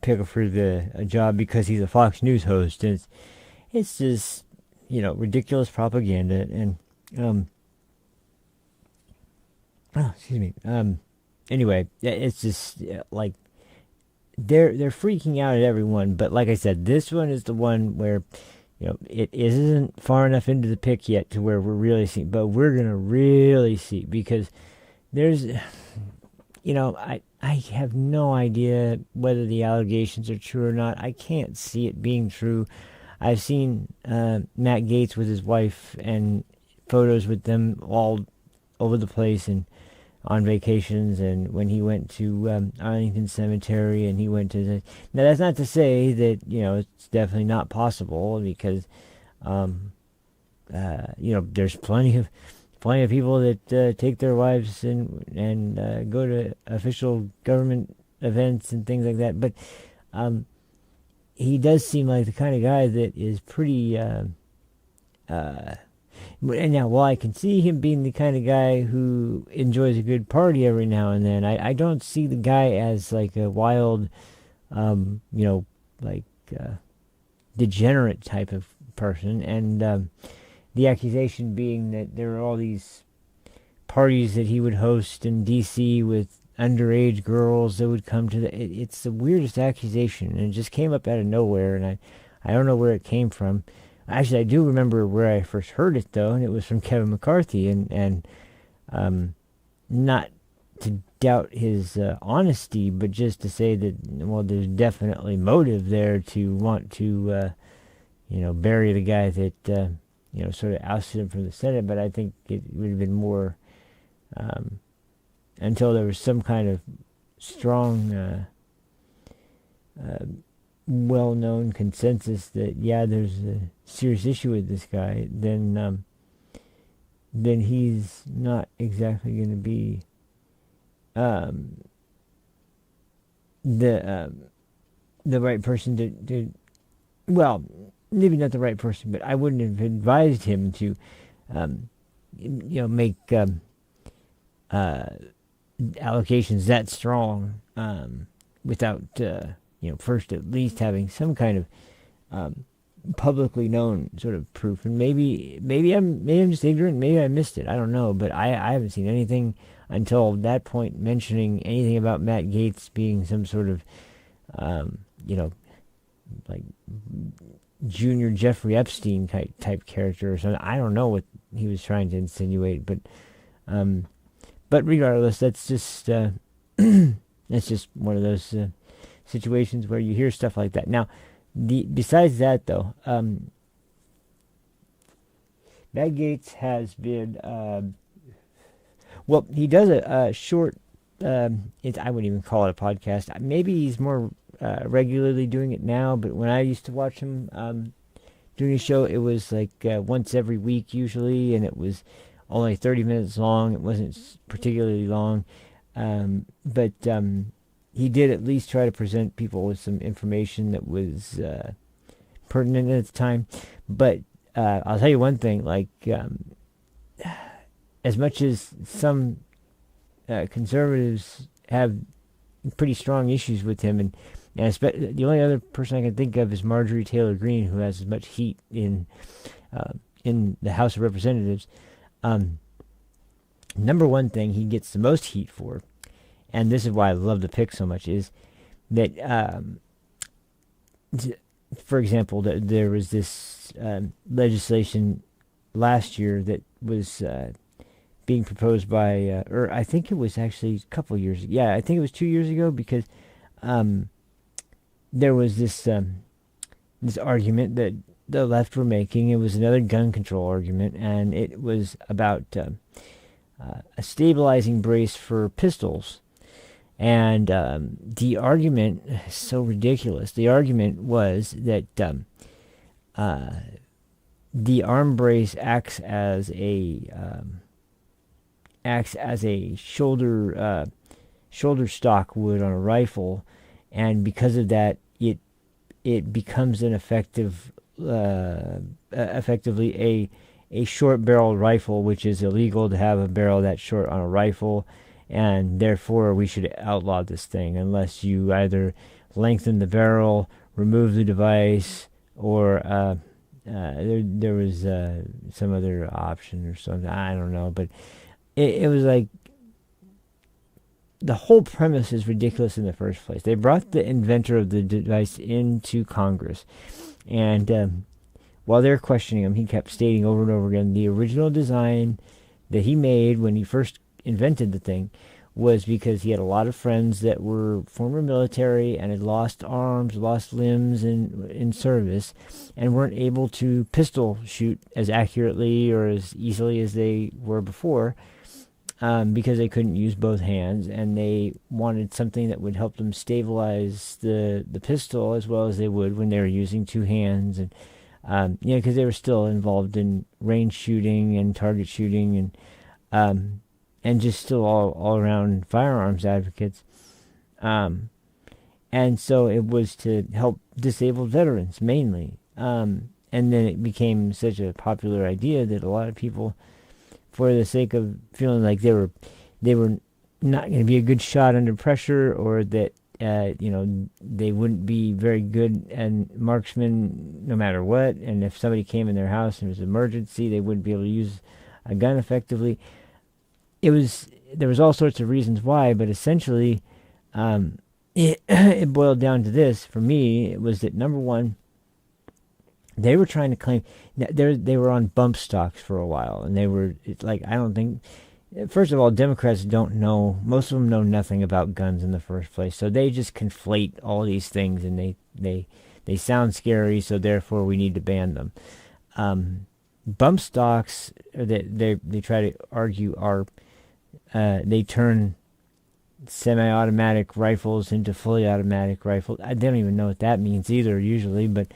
pickle for the job because he's a Fox News host, and it's just, you know, ridiculous propaganda. And excuse me. Anyway, it's just like they're freaking out at everyone. But like I said, this one is the one where, you know, it isn't far enough into the pick yet to where we're really seeing. But we're gonna really see, because there's, you know, I have no idea whether the allegations are true or not. I can't see it being true. I've seen Matt Gaetz with his wife and photos with them all over the place and on vacations, and when he went to Arlington Cemetery, and he went to the... Now, that's not to say that, you know, it's definitely not possible, because, you know, there's plenty of people that take their wives and go to official government events and things like that. But he does seem like the kind of guy that is pretty... And now, while I can see him being the kind of guy who enjoys a good party every now and then, I don't see the guy as like a wild, you know, like degenerate type of person. And the accusation being that there are all these parties that he would host in D.C. with underage girls that would come to it's the weirdest accusation, and it just came up out of nowhere, and I don't know where it came from. Actually, I do remember where I first heard it, though, and it was from Kevin McCarthy, and not to doubt his honesty, but just to say that, well, there's definitely motive there to want to, you know, bury the guy that, you know, sort of ousted him from the Senate. But I think it would have been more, until there was some kind of strong, well-known consensus that, yeah, there's a serious issue with this guy, then he's not exactly going to be the right person to well, maybe not the right person, but I wouldn't have advised him to you know, make allocations that strong without you know, first at least having some kind of publicly known sort of proof. And maybe I'm just ignorant. Maybe I missed it. I don't know. But I haven't seen anything until that point mentioning anything about Matt Gaetz being some sort of, you know, like junior Jeffrey Epstein type character or something. I don't know what he was trying to insinuate, but regardless, that's just one of those situations where you hear stuff like that. Now, besides that, though, Matt Gaetz has been, well, he does a short, I wouldn't even call it a podcast. Maybe he's more regularly doing it now, but when I used to watch him doing a show, it was like once every week usually, and it was only 30 minutes long. It wasn't particularly long, but he did at least try to present people with some information that was pertinent at the time. But I'll tell you one thing, like, as much as some conservatives have pretty strong issues with him, and the only other person I can think of is Marjorie Taylor Greene, who has as much heat in the House of Representatives. Number one thing he gets the most heat for, and this is why I love the pick so much, is that, for example, there was this legislation last year that was being proposed by, or I think it was actually a couple of years. Yeah, I think it was 2 years ago, because there was this argument that the left were making. It was another gun control argument, and it was about a stabilizing brace for pistols. And the argument is so ridiculous. The argument was that the arm brace acts as a shoulder stock would on a rifle, and because of that, it becomes an effectively a short-barreled rifle, which is illegal to have a barrel that short on a rifle, and therefore we should outlaw this thing unless you either lengthen the barrel, remove the device, or there was some other option or something. I don't know, but it was like, the whole premise is ridiculous in the first place. They brought the inventor of the device into Congress, and while they're questioning him, he kept stating over and over again the original design that he made when he first invented the thing was because he had a lot of friends that were former military and had lost arms, lost limbs in service, and weren't able to pistol shoot as accurately or as easily as they were before, because they couldn't use both hands, and they wanted something that would help them stabilize the pistol as well as they would when they were using two hands, and because they were still involved in range shooting and target shooting, and just still all around firearms advocates. And so it was to help disabled veterans mainly. And then it became such a popular idea that a lot of people, for the sake of feeling like they were not going to be a good shot under pressure, or that they wouldn't be very good and marksmen no matter what, and if somebody came in their house and it was an emergency, they wouldn't be able to use a gun effectively. There was all sorts of reasons why, but essentially it boiled down to this. For me, it was that, number one, they were trying to claim they were on bump stocks for a while, and I don't think, first of all, Democrats don't know, most of them know nothing about guns in the first place, so they just conflate all these things, and they sound scary, so therefore we need to ban them. Bump stocks that they try to argue are, they turn semi-automatic rifles into fully automatic rifles. They don't even know what that means either usually, but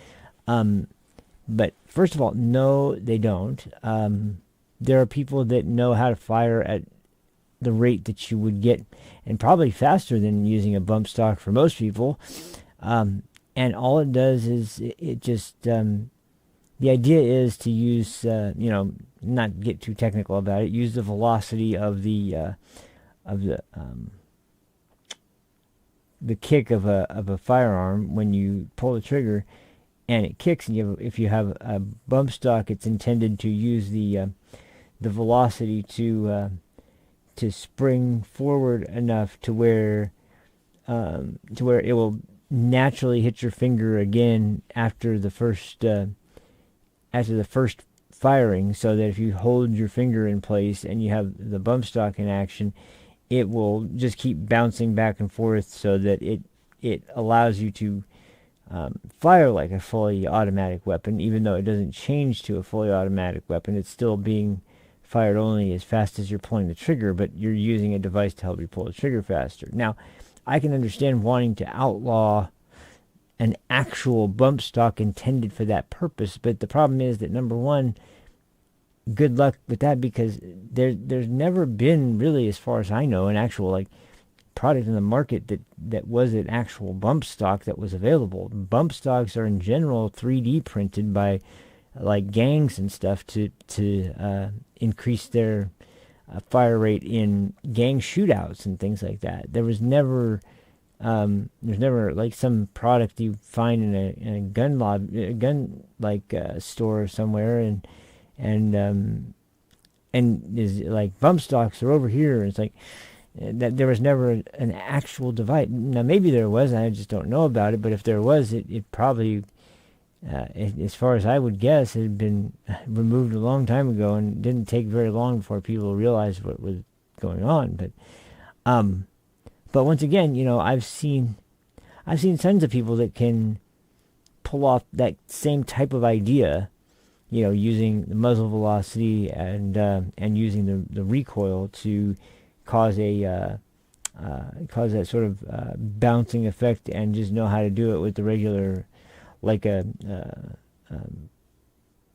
first of all, no, they don't. There are people that know how to fire at the rate that you would get, and probably faster than using a bump stock for most people. And all it does is it just, the idea is to use, not get too technical about it, use the velocity of the kick of a firearm when you pull the trigger, and it kicks. And if you have a bump stock, it's intended to use the velocity to spring forward enough to where it will naturally hit your finger again after the first firing, so that if you hold your finger in place and you have the bump stock in action, it will just keep bouncing back and forth, so that it allows you to fire like a fully automatic weapon. Even though it doesn't change to a fully automatic weapon, it's still being fired only as fast as you're pulling the trigger, but you're using a device to help you pull the trigger faster. Now, I can understand wanting to outlaw an actual bump stock intended for that purpose, but the problem is that, number one, good luck with that, because there's never been, really, as far as I know, an actual product in the market that was an actual bump stock that was available. Bump stocks are in general 3D printed by like gangs and stuff to increase their fire rate in gang shootouts and things like that. There's never like some product you find in a gun store somewhere and is like bump stocks are over here. And it's like that there was never an actual device. Now maybe there was, I just don't know about it. But if there was, it probably, as far as I would guess, it had been removed a long time ago, and it didn't take very long before people realized what was going on. But once again, I've seen tons of people that can pull off that same type of idea, using the muzzle velocity and using the recoil to cause that sort of bouncing effect, and just know how to do it with the regular, like a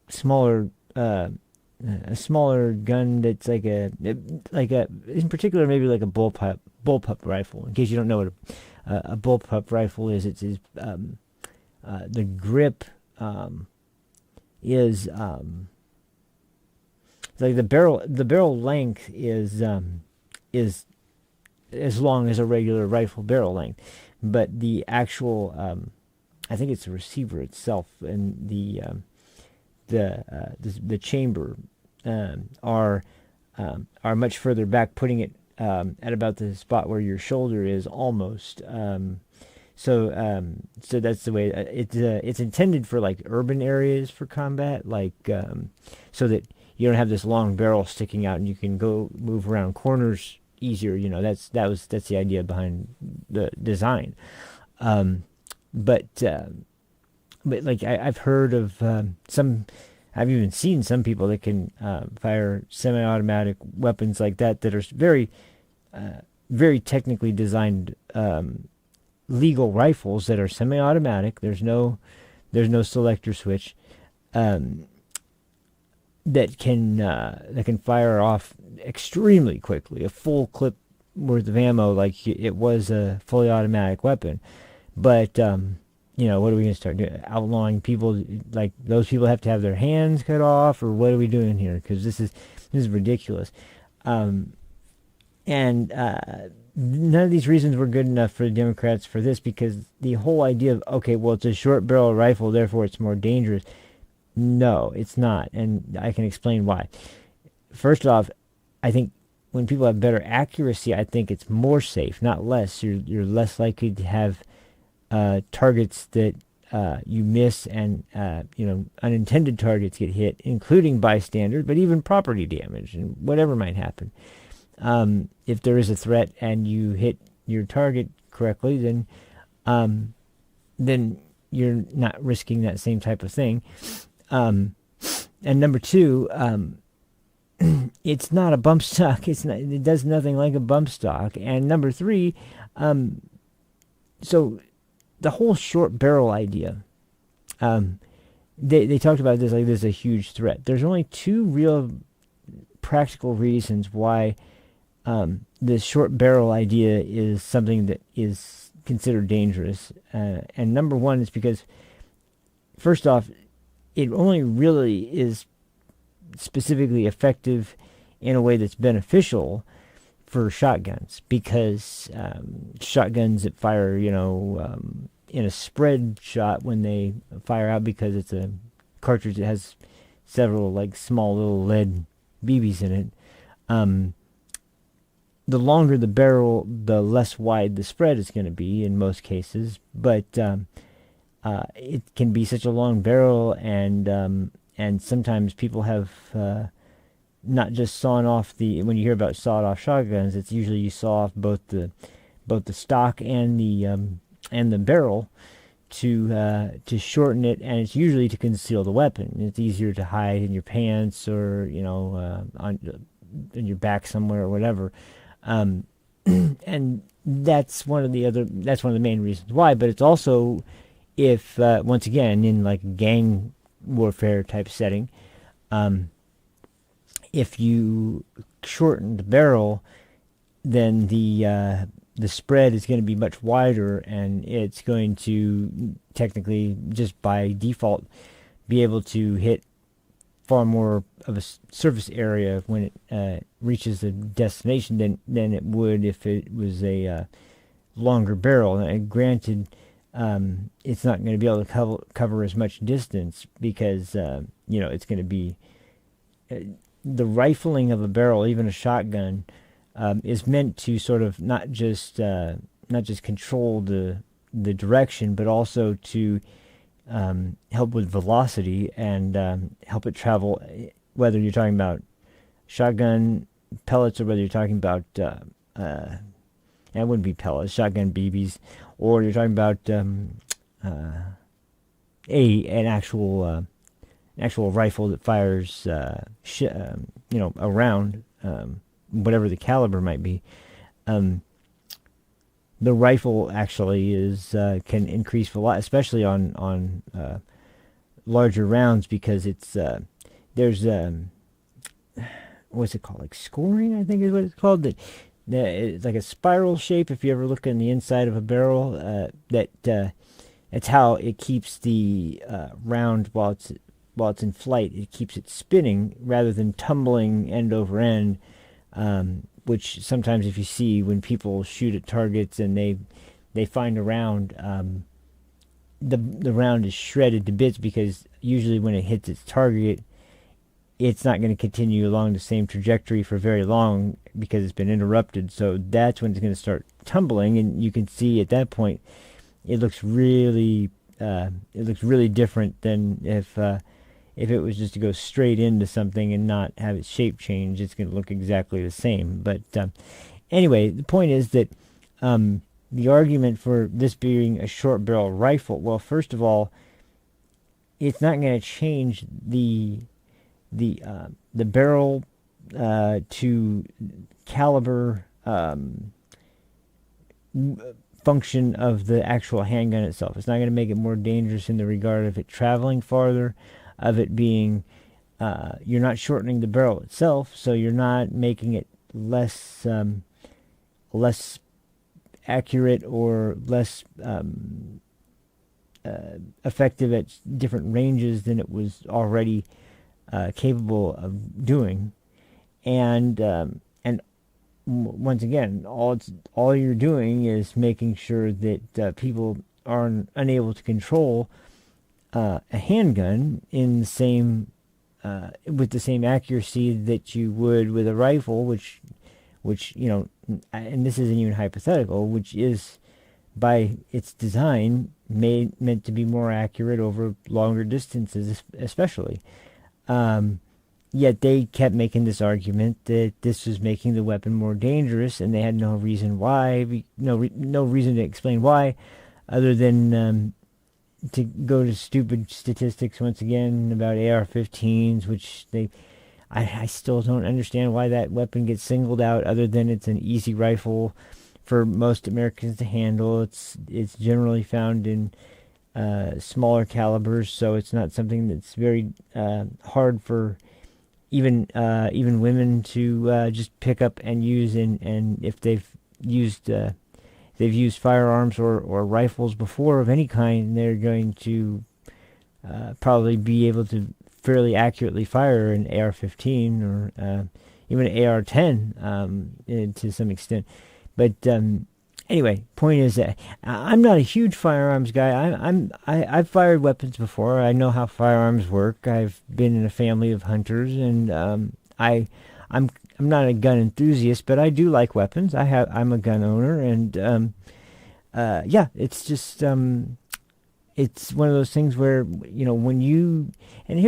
smaller gun that's like a in particular maybe like a bullpup rifle. In case you don't know what a bullpup rifle is, it's the grip is like the barrel length is as long as a regular rifle barrel length, but the actual I think it's the receiver itself and the chamber are much further back, putting it at about the spot where your shoulder is almost. So that's the way it's intended for, like urban areas for combat, like so that you don't have this long barrel sticking out and you can go move around corners easier. That's the idea behind the design. But like I've heard of I've even seen some people that can fire semi-automatic weapons like that are very, very technically designed legal rifles that are semi-automatic. There's no selector switch that can fire off extremely quickly, a full clip worth of ammo, like it was a fully automatic weapon. But what are we going to start doing? Outlawing people? Like those people have to have their hands cut off, or what are we doing here? Because this is ridiculous. And none of these reasons were good enough for the Democrats for this, because the whole idea of, okay, well, it's a short barrel rifle, therefore it's more dangerous. No, it's not, and I can explain why. First off, I think when people have better accuracy, I think it's more safe, not less. You're less likely to have targets that you miss, and unintended targets get hit, including bystanders, but even property damage and whatever might happen. If there is a threat and you hit your target correctly, then you're not risking that same type of thing. And number two, it's not a bump stock. It does nothing like a bump stock. And number three, so the whole short barrel idea, they talked about this like this is a huge threat. There's only two real practical reasons why this short barrel idea is something that is considered dangerous. And number one is because, first off, it only really is specifically effective in a way that's beneficial for shotguns, because shotguns that fire, in a spread shot, when they fire out, because it's a cartridge that has several like small little lead BBs in it, the longer the barrel, the less wide the spread is going to be in most cases. But it can be such a long barrel, and sometimes people have not just sawn off when you hear about sawed off shotguns, it's usually you saw off both the stock and the barrel to shorten it, and it's usually to conceal the weapon. It's easier to hide in your pants, or in your back somewhere, or whatever. And that's one of the main reasons why. But it's also, if once again in like gang warfare type setting, if you shorten the barrel, then the spread is going to be much wider, and it's going to technically, just by default, be able to hit far more of a surface area when it reaches a destination than it would if it was a longer barrel. And granted, it's not going to be able to cover as much distance because it's going to be the rifling of a barrel, even a shotgun, is meant to sort of not just control the direction, but also to help with velocity and help it travel, whether you're talking about shotgun pellets or whether you're talking about it wouldn't be pellets, shotgun BBs, or you're talking about an actual rifle that fires around whatever the caliber might be. The rifle actually can increase velocity, especially on larger rounds, because it's there's what's it called, like scoring, I think is what it's called. That it's like a spiral shape. If you ever look in the inside of a barrel, that's how it keeps the round while it's in flight. It keeps it spinning rather than tumbling end over end. Which sometimes, if you see when people shoot at targets and they find a round, the round is shredded to bits, because usually when it hits its target, it's not going to continue along the same trajectory for very long because it's been interrupted. So that's when it's going to start tumbling, and you can see at that point it looks really different than if it was just to go straight into something and not have its shape change. It's going to look exactly the same. But anyway, the point is that the argument for this being a short barrel rifle, well, first of all, it's not going to change the barrel to caliber function of the actual handgun itself. It's not going to make it more dangerous in the regard of it traveling farther, of it being, you're not shortening the barrel itself, so you're not making it less accurate or less effective at different ranges than it was already capable of doing. And once again, all you're doing is making sure that people are unable to control a handgun in the same with the same accuracy that you would with a rifle, which and this isn't even hypothetical, which is by its design meant to be more accurate over longer distances, especially. Yet they kept making this argument that this was making the weapon more dangerous, and they had no reason why, no reason to explain why, other than to go to stupid statistics once again about AR-15s, which I still don't understand why that weapon gets singled out, other than it's an easy rifle for most Americans to handle. It's generally found in smaller calibers, so it's not something that's very hard for even women to just pick up and use. And if they've used firearms or rifles before of any kind, they're going to probably be able to fairly accurately fire an AR-15 or even an AR-10 to some extent. But anyway, point is that I'm not a huge firearms guy. I've fired weapons before. I know how firearms work. I've been in a family of hunters, and I'm not a gun enthusiast, but I do like weapons. I'm a gun owner, and it's just it's one of those things where, when you, and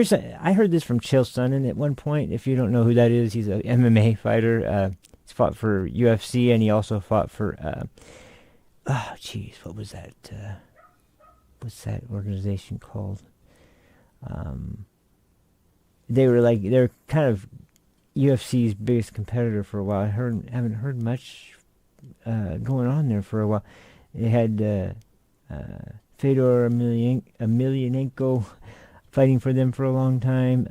I heard this from Chael Sonnen at one point. If you don't know who that is, he's an MMA fighter. He's fought for UFC, and he also fought for what was that? What's that organization called? They're kind of UFC's biggest competitor for a while. I haven't heard much going on there for a while. They had Fedor Emelianenko fighting for them for a long time,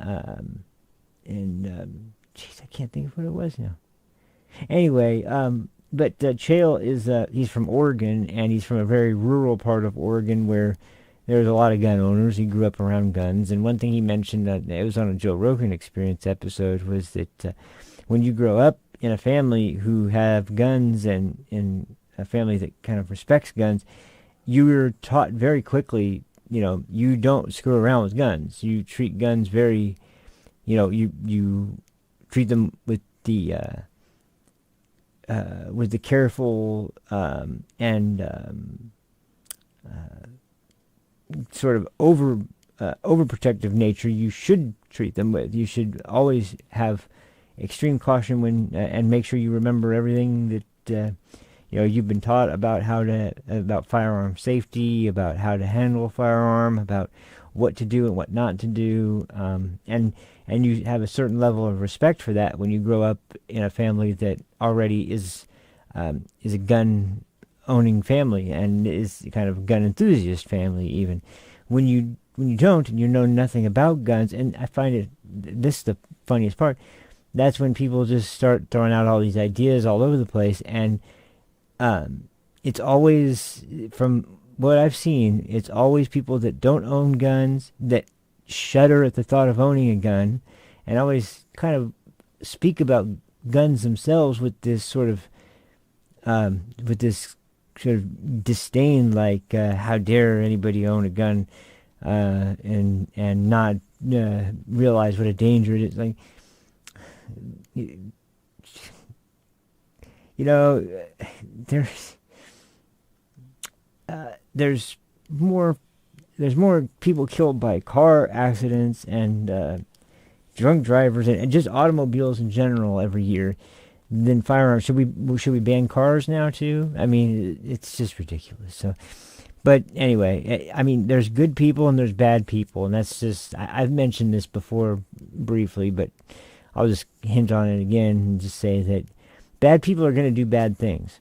and I can't think of what it was now. Anyway, but Chael is he's from Oregon, and he's from a very rural part of Oregon where there's a lot of gun owners. He grew up around guns, and one thing he mentioned, it was on a Joe Rogan Experience episode, was that when you grow up in a family who have guns and in a family that kind of respects guns, you were taught very quickly, you don't screw around with guns. You treat guns very, you treat them with the careful and sort of overprotective nature you should treat them with. You should always have extreme caution when and make sure you remember everything that you've been taught about about firearm safety, about how to handle a firearm, about what to do and what not to do, and you have a certain level of respect for that when you grow up in a family that already is a gun owning family and is kind of gun enthusiast family. Even when you don't and you know nothing about guns, and I find this is the funniest part, that's when people just start throwing out all these ideas all over the place, and it's always, from what I've seen, it's always people that don't own guns, that shudder at the thought of owning a gun, and always kind of speak about guns themselves with this sort of disdain, like how dare anybody own a gun, and not realize what a danger it is. Like, there's more people killed by car accidents and drunk drivers and just automobiles in general every year than firearms. Should we ban cars now too? I mean, it's just ridiculous. So, but anyway, I mean, there's good people and there's bad people, and that's just, I've mentioned this before briefly, but I'll just hint on it again and just say that bad people are going to do bad things.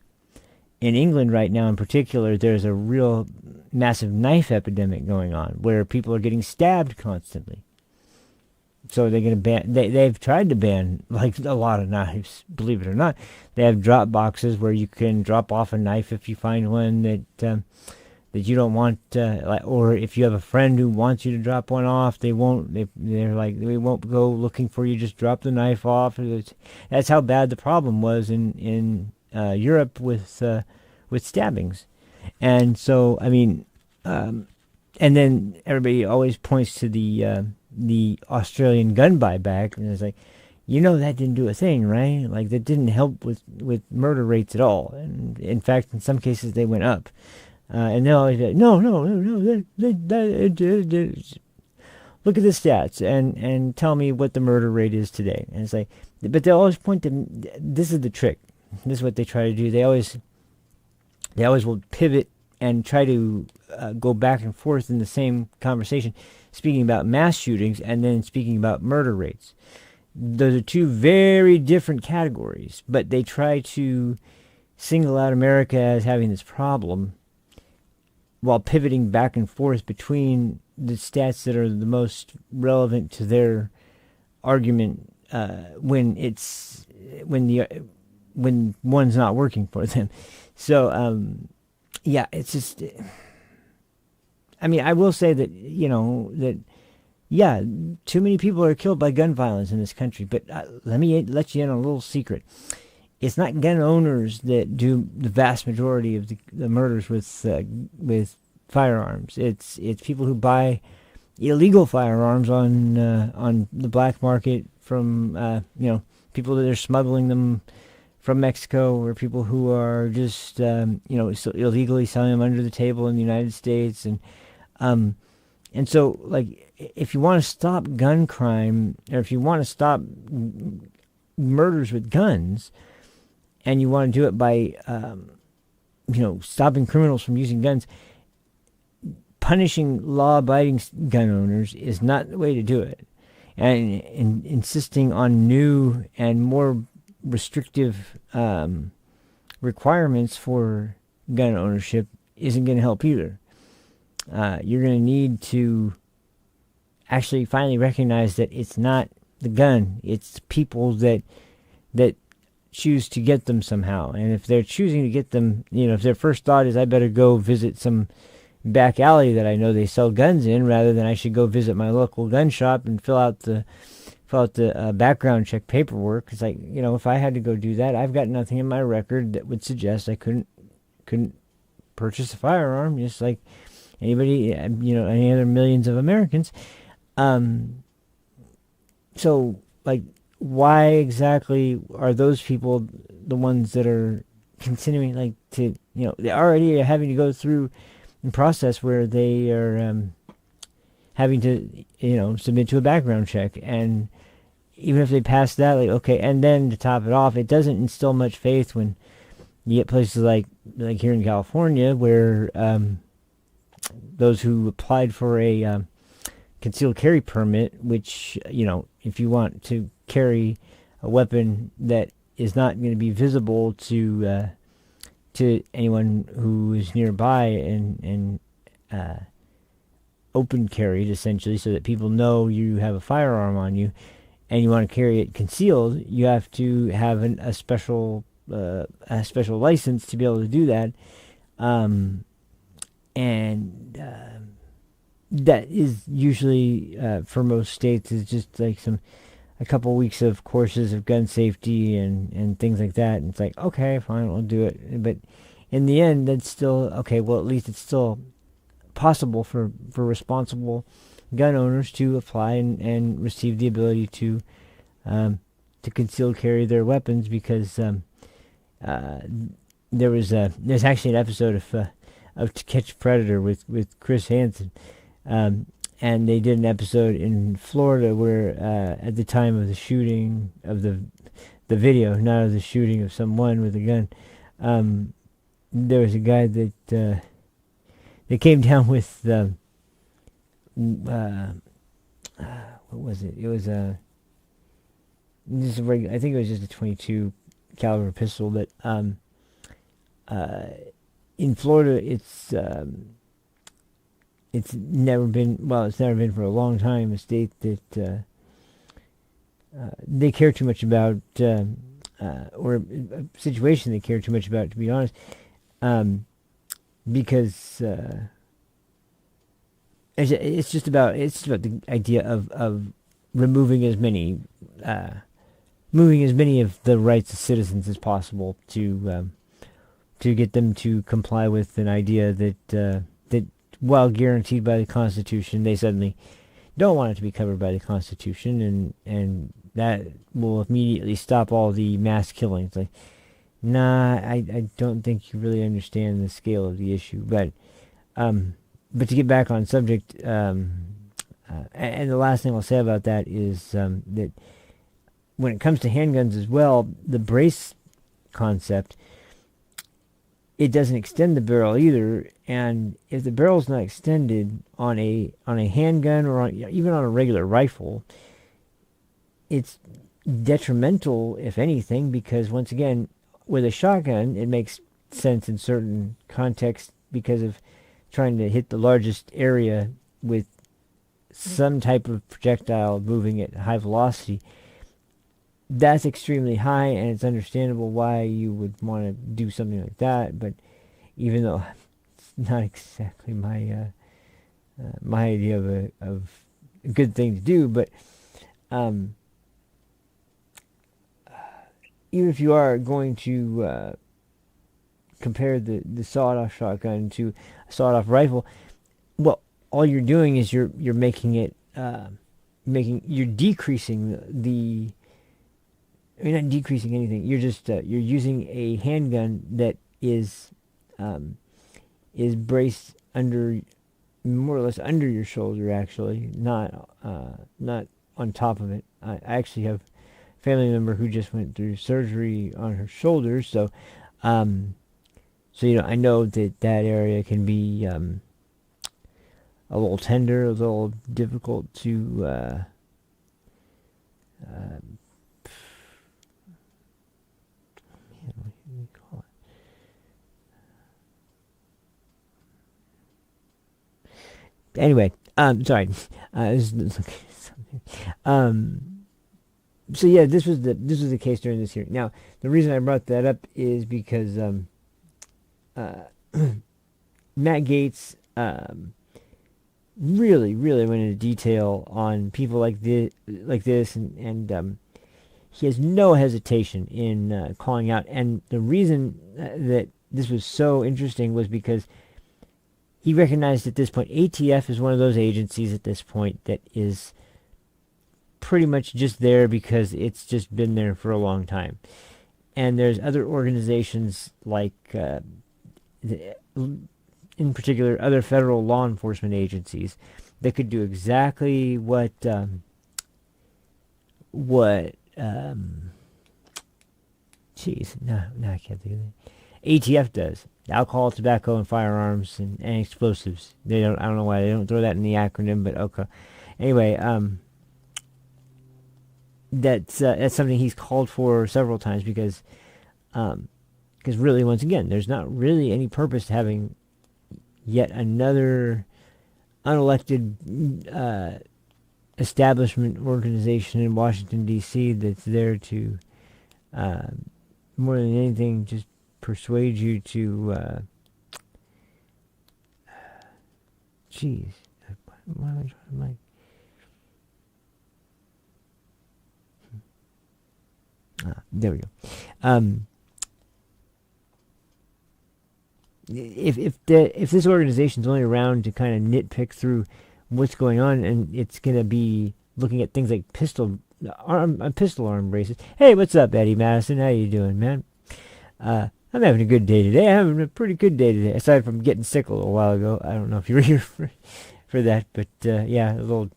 In England right now in particular, there's a real massive knife epidemic going on where people are getting stabbed constantly. So they're going to ban, they've tried to ban like a lot of knives, believe it or not. They have drop boxes where you can drop off a knife if you find one that you don't want, or if you have a friend who wants you to drop one off, they won't. They're like, we won't go looking for you. Just drop the knife off. That's how bad the problem was in Europe with stabbings. And so, I mean, and then everybody always points to the Australian gun buyback, and it's like, that didn't do a thing, right? Like, that didn't help with murder rates at all. And in fact, in some cases, they went up. And they'll always be like, no, look at the stats and tell me what the murder rate is today. And it's like, but they'll always point to, this is the trick. This is what they try to do. They always will pivot and try to go back and forth in the same conversation, speaking about mass shootings and then speaking about murder rates. Those are two very different categories, but they try to single out America as having this problem while pivoting back and forth between the stats that are the most relevant to their argument when one's not working for them. So, it's just, I mean, I will say that, too many people are killed by gun violence in this country, but let me let you in on a little secret. It's not gun owners that do the vast majority of the murders with firearms. It's people who buy illegal firearms on the black market from people that are smuggling them from Mexico, or people who are just illegally selling them under the table in the United States, and so, like, if you want to stop gun crime, or if you want to stop murders with guns, and you want to do it by stopping criminals from using guns, punishing law-abiding gun owners is not the way to do it, and insisting on new and more restrictive requirements for gun ownership isn't going to help either. You're going to need to actually finally recognize that it's not the gun, it's people that choose to get them somehow. And if they're choosing to get them, if their first thought is, I better go visit some back alley that I know they sell guns in, rather than I should go visit my local gun shop and fill out the background check paperwork. It's like, if I had to go do that, I've got nothing in my record that would suggest I couldn't purchase a firearm, just like anybody, any other millions of Americans. So, like, why exactly are those people the ones that are continuing, like, to, they already are having to go through a process where they are having to, submit to a background check, and even if they pass that, like, okay, and then to top it off, it doesn't instill much faith when you get places like here in California where those who applied for a concealed carry permit, which, if you want to carry a weapon that is not going to be visible to anyone who is nearby, and open carried, essentially, so that people know you have a firearm on you, and you want to carry it concealed, you have to have a special license to be able to do that, and that is usually for most states is just like a couple weeks of courses of gun safety and things like that, and it's like, okay, fine, I'll do it. But in the end, that's still okay. Well, at least it's still possible for responsible gun owners to apply and receive the ability to conceal carry their weapons, because there's actually an episode of To Catch a Predator with Chris Hansen, and they did an episode in Florida where at the time of the shooting of the video, not of the shooting of someone with a gun, there was a guy that came down with what was it? It was I think it was just a .22 caliber pistol, but in Florida it's never been for a long time a state that they care too much about, or a situation they care too much about, to be honest, because it's just about the idea of removing as many of the rights of citizens as possible to get them to comply with an idea that while guaranteed by the Constitution, they suddenly don't want it to be covered by the Constitution, and that will immediately stop all the mass killings. Like, nah, I don't think you really understand the scale of the issue. But to get back on subject, and the last thing I'll say about that is that when it comes to handguns as well, the brace concept, it doesn't extend the barrel either, and if the barrel's not extended on a handgun or even on a regular rifle, it's detrimental, if anything, because once again, with a shotgun, it makes sense in certain contexts because of trying to hit the largest area with some type of projectile moving at high velocity. That's extremely high, and it's understandable why you would want to do something like that. But even though it's not exactly my my idea of a good thing to do, but even if you are going to compare the sawed-off shotgun to a sawed-off rifle, well, all you're doing is you're making it you're decreasing the. You're not decreasing anything. You're just you're using a handgun that is braced under, more or less under your shoulder, actually, not on top of it. I actually have a family member who just went through surgery on her shoulder, so I know that area can be a little tender, a little difficult to. Anyway, sorry. So yeah, this was the case during this hearing. Now, the reason I brought that up is because Matt Gaetz really, really went into detail on people like this, and he has no hesitation in calling out. And the reason that this was so interesting was because he recognized at this point, ATF is one of those agencies at this point that is pretty much just there because it's just been there for a long time. And there's other organizations like, in particular, other federal law enforcement agencies that could do exactly what I can't think of it. ATF does. Alcohol, tobacco, and firearms and explosives. I don't know why they don't throw that in the acronym, but okay. Anyway, that's something he's called for several times because really, once again, there's not really any purpose to having yet another unelected establishment organization in Washington, D.C. that's there to, more than anything, just persuade you to, there we go. If this organization's only around to kind of nitpick through what's going on, and it's going to be looking at things like pistol arm braces. Hey, what's up, Eddie Madison? How you doing, man? I'm having a good day today. I'm having a pretty good day today, aside from getting sick a little while ago. I don't know if you were here for that, but yeah, a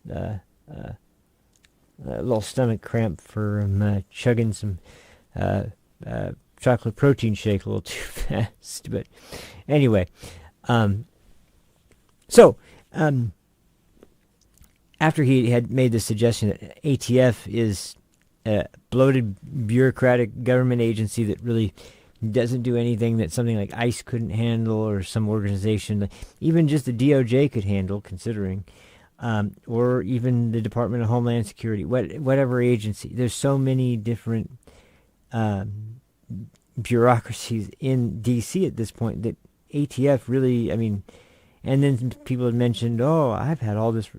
little stomach cramp from chugging some chocolate protein shake a little too fast. But anyway, after he had made the suggestion that ATF is a bloated bureaucratic government agency that really doesn't do anything that something like ICE couldn't handle, or some organization, even just the DOJ could handle, considering, or even the Department of Homeland Security, whatever agency. There's so many different bureaucracies in D.C. at this point that ATF really, and then people had mentioned, I've had all this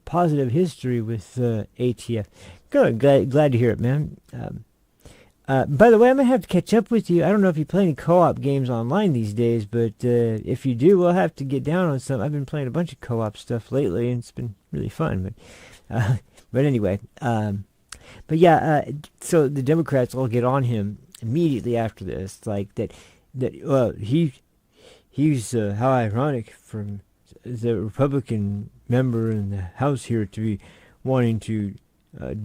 positive history with ATF. Good, glad to hear it, man. By the way, I'm going to have to catch up with you. I don't know if you play any co-op games online these days, but if you do, we'll have to get down on some. I've been playing a bunch of co-op stuff lately, and it's been really fun. But anyway, but yeah, so the Democrats all get on him immediately after this, like that he's how ironic from the Republican member in the House here to be wanting to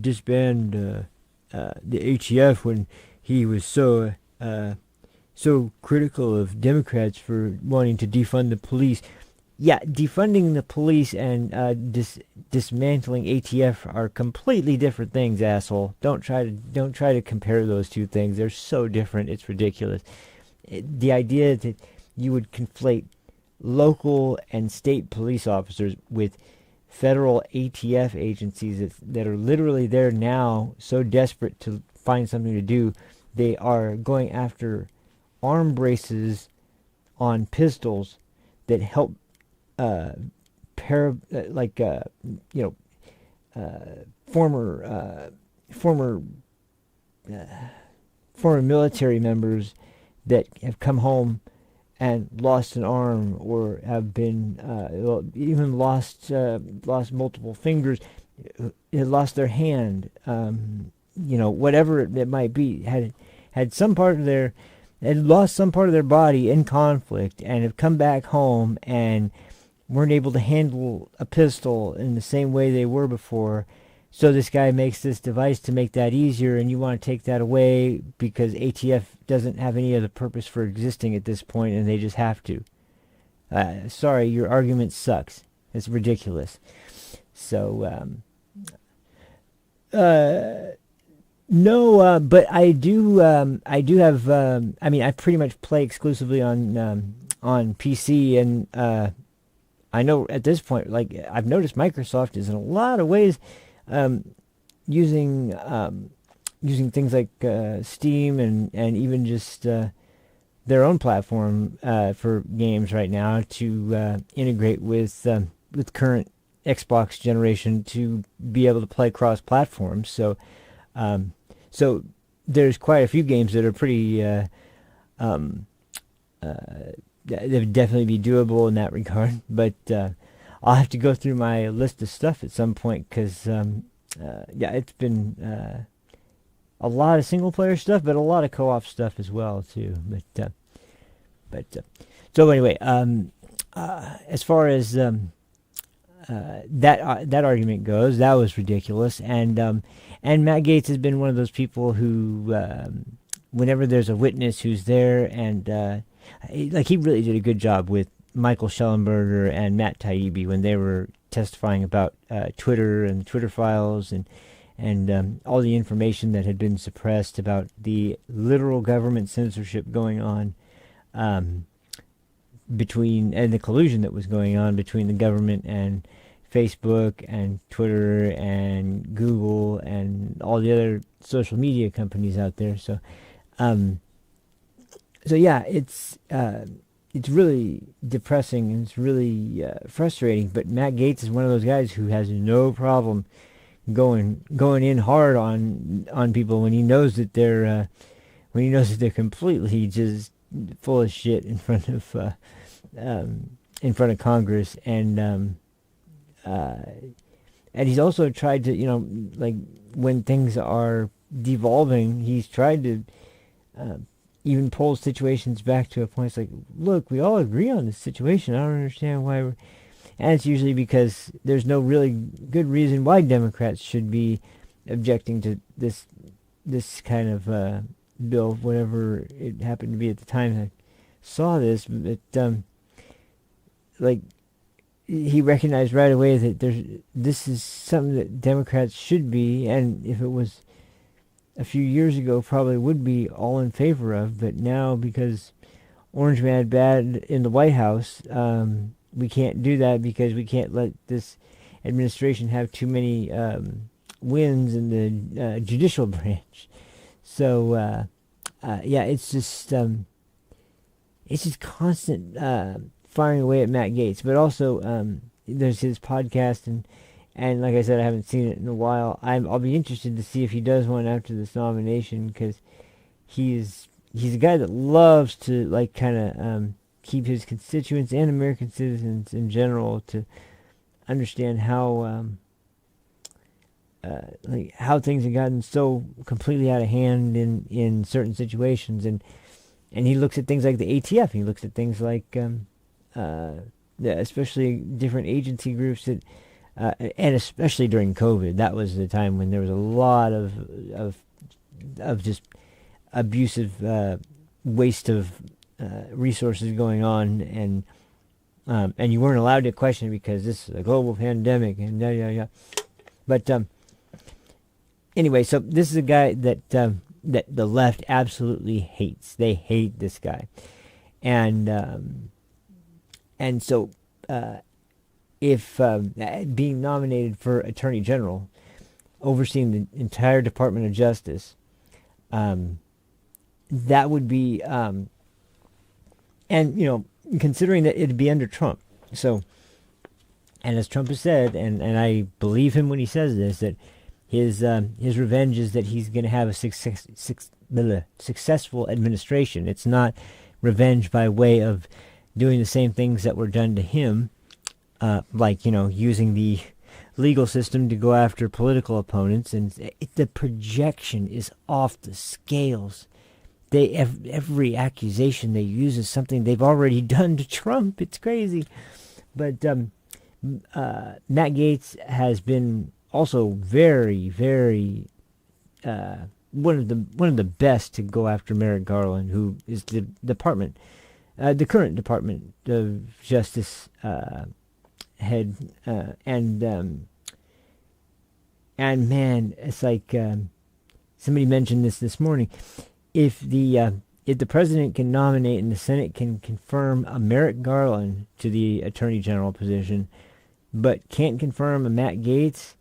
disband the ATF when he was so critical of Democrats for wanting to defund the police. Yeah, defunding the police and dismantling ATF are completely different things, asshole. Don't try to compare those two things. They're so different. It's ridiculous. The idea that you would conflate local and state police officers with federal ATF agencies that are literally there now, so desperate to find something to do, they are going after arm braces on pistols that help former military members that have come home and lost an arm, or have been even lost multiple fingers, lost their hand, whatever it might be, had lost some part of their body in conflict, and have come back home and weren't able to handle a pistol in the same way they were before. So this guy makes this device to make that easier, and you want to take that away because ATF doesn't have any other purpose for existing at this point, and they just have to. Sorry, your argument sucks. It's ridiculous. So, no, but I do have. I pretty much play exclusively on PC, and I know at this point, like, I've noticed Microsoft is in a lot of ways using things like Steam and even just their own platform for games right now to integrate with current Xbox generation to be able to play cross platforms. So there's quite a few games that are pretty that would definitely be doable in that regard. But I'll have to go through my list of stuff at some point because it's been a lot of single player stuff, but a lot of co-op stuff as well too. So anyway, as far as that argument goes, that was ridiculous, and Matt Gaetz has been one of those people who, whenever there's a witness who's there, and he really did a good job with Michael Schellenberger and Matt Taibbi when they were testifying about Twitter and the Twitter files and all the information that had been suppressed about the literal government censorship going on between, and the collusion that was going on between the government and Facebook and Twitter and Google and all the other social media companies out there. So yeah, it's really depressing and it's really frustrating. But Matt Gaetz is one of those guys who has no problem going in hard on people when he knows that they're completely just full of shit in front of Congress, and he's also tried to, like when things are devolving, he's tried to even pull situations back to a point. It's like, look, we all agree on this situation. I don't understand why we're... And it's usually because there's no really good reason why Democrats should be objecting to this kind of bill, whatever it happened to be at the time I saw this. But he recognized right away that this is something that Democrats should be, and if it was a few years ago, probably would be all in favor of. But now, because Orange Man bad in the White House, we can't do that because we can't let this administration have too many wins in the judicial branch. So it's just constant firing away at Matt Gaetz. But also there's his podcast, and like I said, I haven't seen it in a while. I'll be interested to see if he does one after this nomination, because he's a guy that loves to keep his constituents and American citizens in general to understand how things have gotten so completely out of hand in certain situations, and he looks at things like the ATF. He looks at things like especially different agency groups that, and especially during COVID, that was the time when there was a lot of just abusive waste of resources going on, and you weren't allowed to question it because this is a global pandemic and yeah. But anyway, so this is a guy that the left absolutely hates. They hate this guy, and so if being nominated for Attorney General, overseeing the entire Department of Justice, that would be, and considering that it'd be under Trump. So, and as Trump has said, and I believe him when he says this, that his revenge is that he's going to have a successful administration. It's not revenge by way of doing the same things that were done to him, like using the legal system to go after political opponents. And the projection is off the scales. Every accusation they use is something they've already done to Trump. It's crazy. But Matt Gaetz has been also very, very one of the best to go after Merrick Garland, who is the current Department of Justice head, and man, it's like somebody mentioned this morning. If the president can nominate and the Senate can confirm a Merrick Garland to the Attorney General position, but can't confirm a Matt Gaetz,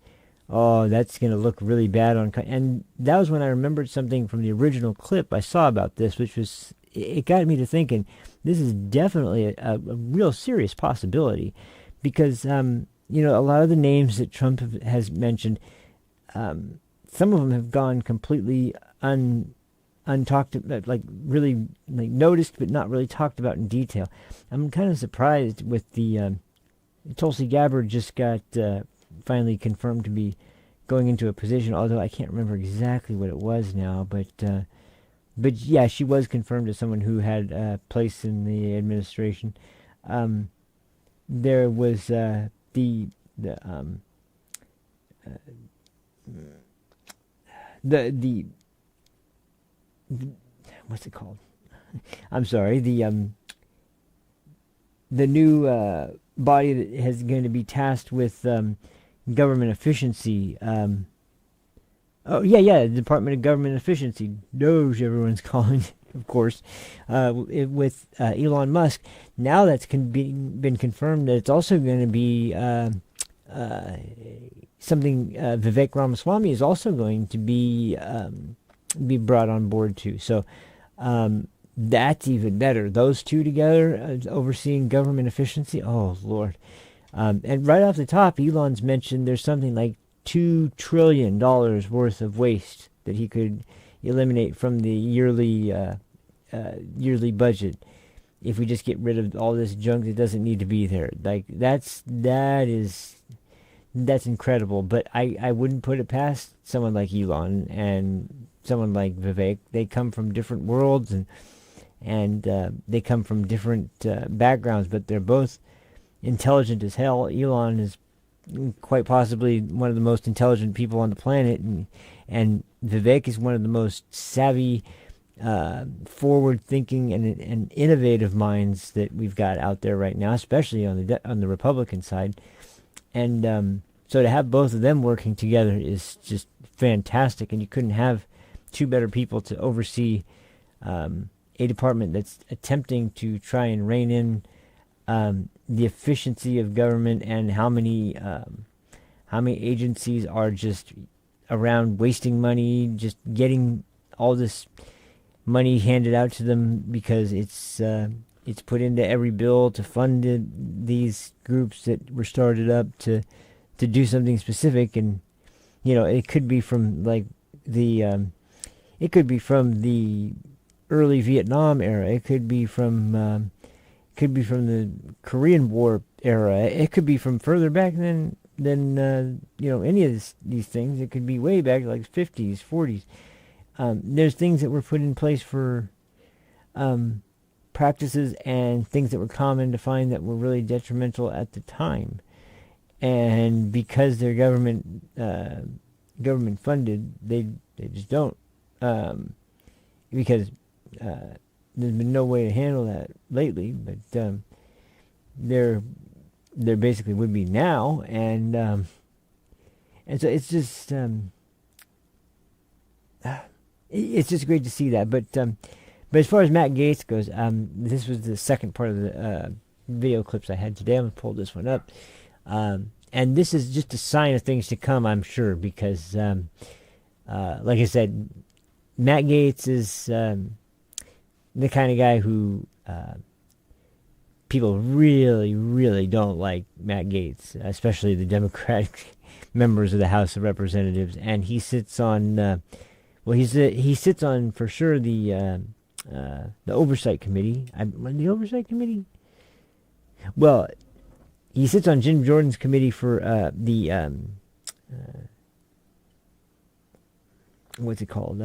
oh, that's going to look really bad on. And that was when I remembered something from the original clip I saw about this, which was it got me to thinking, this is definitely a real serious possibility, because a lot of the names that Trump has mentioned, some of them have gone completely untalked about, like really like noticed but not really talked about in detail. I'm kind of surprised with the Tulsi Gabbard just got finally confirmed to be going into a position, although I can't remember exactly what it was now, but yeah, she was confirmed as someone who had a place in the administration. There was the what's it called? I'm sorry, the new body that is going to be tasked with government efficiency. The Department of Government Efficiency. Doge, everyone's calling it, of course, with Elon Musk. Now that's been confirmed that it's also going to be something Vivek Ramaswamy is also going to be brought on board too. So that's even better. Those two together, overseeing government efficiency. Oh, Lord. And right off the top, Elon's mentioned there's something like $2 trillion worth of waste that he could eliminate from the yearly budget if we just get rid of all this junk that doesn't need to be there. Like that's incredible. But I wouldn't put it past someone like Elon and someone like Vivek. They come from different worlds and they come from different backgrounds, but they're both intelligent as hell. Elon is quite possibly one of the most intelligent people on the planet, and Vivek is one of the most savvy, forward-thinking and innovative minds that we've got out there right now, especially on the Republican side. And so to have both of them working together is just fantastic, and you couldn't have two better people to oversee a department that's attempting to try and rein in the efficiency of government, and how many agencies are just around wasting money, just getting all this money handed out to them because it's put into every bill to fund these groups that were started up to do something specific. And it could be from like the early Vietnam era, it could be from the Korean War era. It could be from further back than any of these things. It could be way back, like 50s, 40s. There's things that were put in place for practices and things that were common to find that were really detrimental at the time. And because they're government funded, they just don't. Because there's been no way to handle that lately, but there basically would be now, and so it's just great to see that. But as far as Matt Gaetz goes, this was the second part of the video clips I had today. I'm gonna pull this one up, and this is just a sign of things to come, I'm sure, because like I said, Matt Gaetz is the kind of guy who people really, really don't like. Matt Gaetz, especially the Democratic members of the House of Representatives, and he sits on he sits on for sure the Oversight Committee. The Oversight Committee. Well, he sits on Jim Jordan's committee for the what's it called?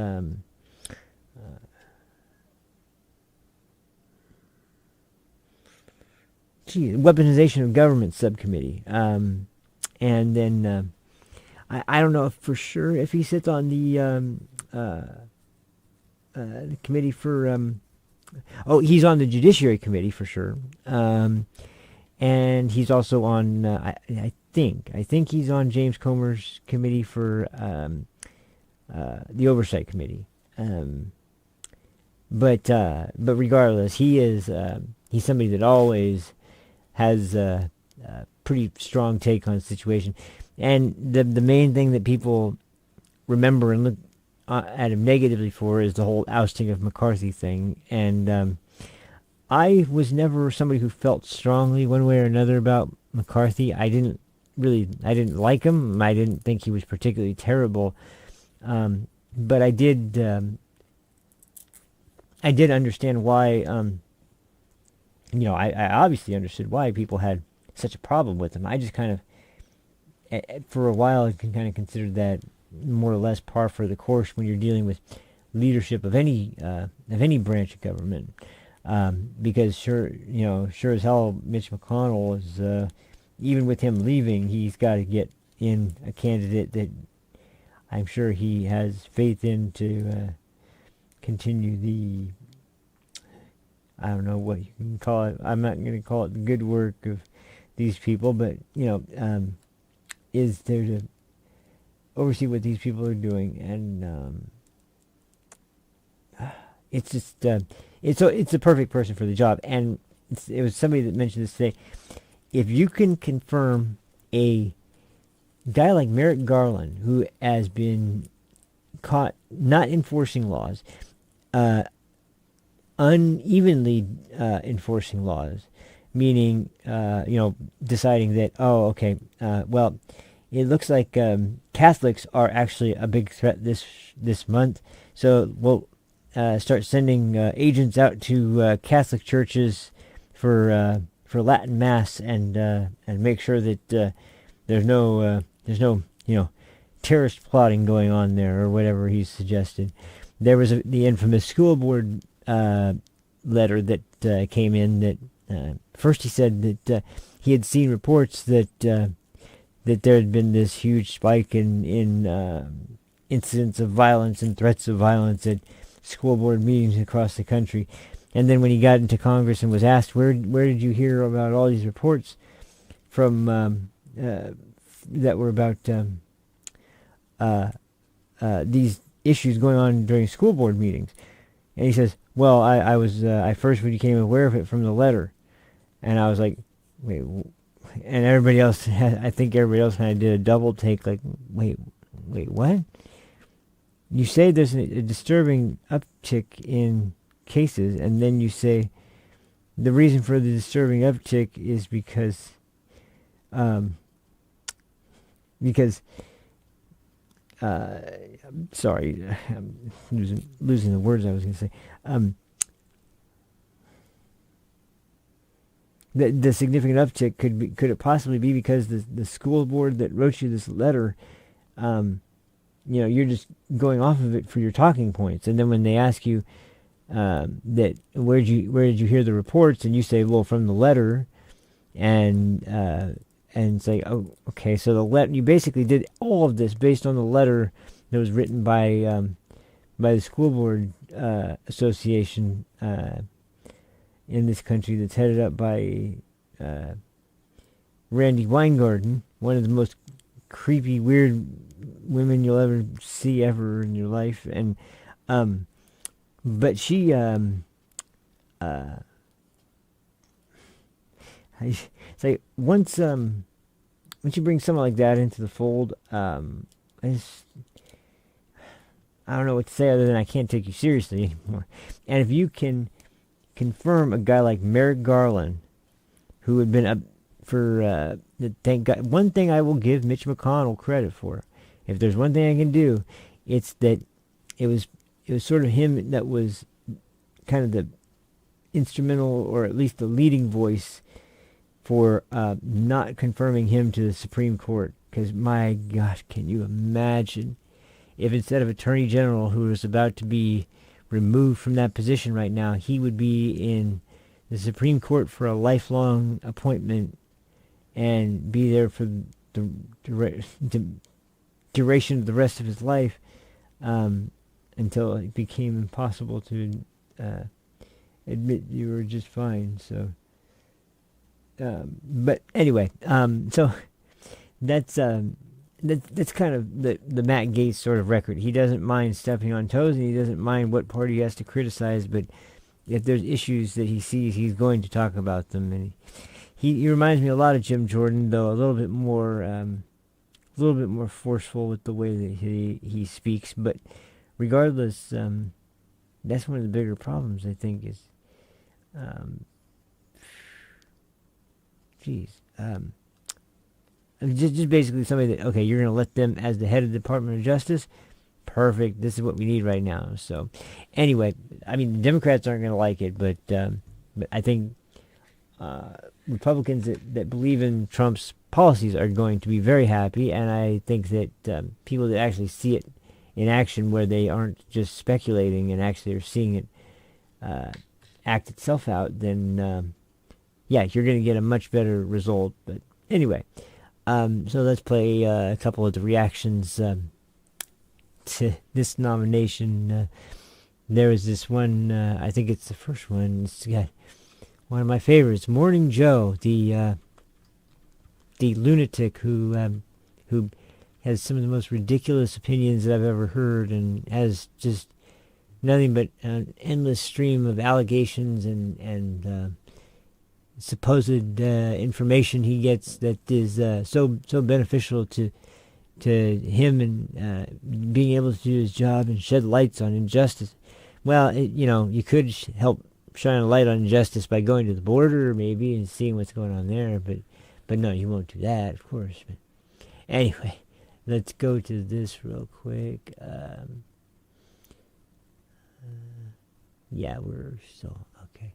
Weaponization of Government Subcommittee. And then I don't know for sure if he sits on the committee for he's on the Judiciary Committee for sure. And he's also on I think he's on James Comer's committee for the Oversight Committee. But regardless, he's somebody that always has a pretty strong take on the situation. And the main thing that people remember and look at him negatively for is the whole ousting of McCarthy thing. And I was never somebody who felt strongly one way or another about McCarthy. I didn't like him. I didn't think he was particularly terrible. But I did understand why, I obviously understood why people had such a problem with him. I just kind of, for a while, I kind of considered that more or less par for the course when you're dealing with leadership of any branch of government. Because sure as hell, Mitch McConnell is, even with him leaving, he's got to get in a candidate that I'm sure he has faith in to continue the, I don't know what you can call it. I'm not going to call it the good work of these people, but, is there to oversee what these people are doing. And it's just, it's the perfect person for the job. And it was somebody that mentioned this today. If you can confirm a guy like Merrick Garland, who has been caught not enforcing laws, unevenly enforcing laws, meaning, deciding that, it looks like Catholics are actually a big threat this month, so we'll start sending agents out to Catholic churches for Latin Mass and make sure that there's no terrorist plotting going on there or whatever he's suggested. There was the infamous school board letter that came in that first he said that he had seen reports that there had been this huge spike in incidents of violence and threats of violence at school board meetings across the country. And then when he got into Congress and was asked, where did you hear about all these reports from that were about these issues going on during school board meetings? And he says, well, I first became aware of it from the letter. And I was like, wait, and everybody else, I think everybody else kind of did a double take, like, wait, what? You say there's a disturbing uptick in cases, and then you say the reason for the disturbing uptick is because sorry, I'm losing the words I was going to say. The significant uptick could it possibly be because the school board that wrote you this letter, you're just going off of it for your talking points, and then when they ask you that where did you hear the reports, and you say, well, from the letter, and say, oh, okay, so the letter, you basically did all of this based on the letter that was written by the school board association in this country that's headed up by Randy Weingarten, one of the most creepy, weird women you'll ever see ever in your life. And but she it's like once you bring someone like that into the fold, I don't know what to say other than I can't take you seriously anymore. And if you can confirm a guy like Merrick Garland, who had been up for thank God, one thing I will give Mitch McConnell credit for, if there's one thing I can do, it's that it was sort of him that was kind of the instrumental, or at least the leading voice for not confirming him to the Supreme Court. Because my gosh, can you imagine if instead of Attorney General, who was about to be removed from that position right now, he would be in the Supreme Court for a lifelong appointment and be there for the duration of the rest of his life, until it became impossible to admit you were just fine. So, but anyway, so that's kind of the Matt Gaetz sort of record. He doesn't mind stepping on toes, and he doesn't mind what party he has to criticize, but if there's issues that he sees, he's going to talk about them. And he reminds me a lot of Jim Jordan, though a little bit more forceful with the way that he speaks. But regardless, that's one of the bigger problems, I think, is, I mean, just basically somebody that, okay, you're going to let them as the head of the Department of Justice? Perfect. This is what we need right now. So, anyway, I mean, the Democrats aren't going to like it, but I think Republicans that believe in Trump's policies are going to be very happy, and I think that people that actually see it in action, where they aren't just speculating and actually are seeing it act itself out, then yeah, you're going to get a much better result. But anyway, so let's play a couple of the reactions to this nomination. There was this one, I think it's the first one. It's got one of my favorites, Morning Joe, the lunatic who has some of the most ridiculous opinions that I've ever heard, and has just nothing but an endless stream of allegations and supposed information he gets that is so beneficial to him and being able to do his job and shed lights on injustice. Well, you could help shine a light on injustice by going to the border maybe and seeing what's going on there, but no, you won't do that, of course. But anyway, let's go to this real quick. Yeah, we're still okay.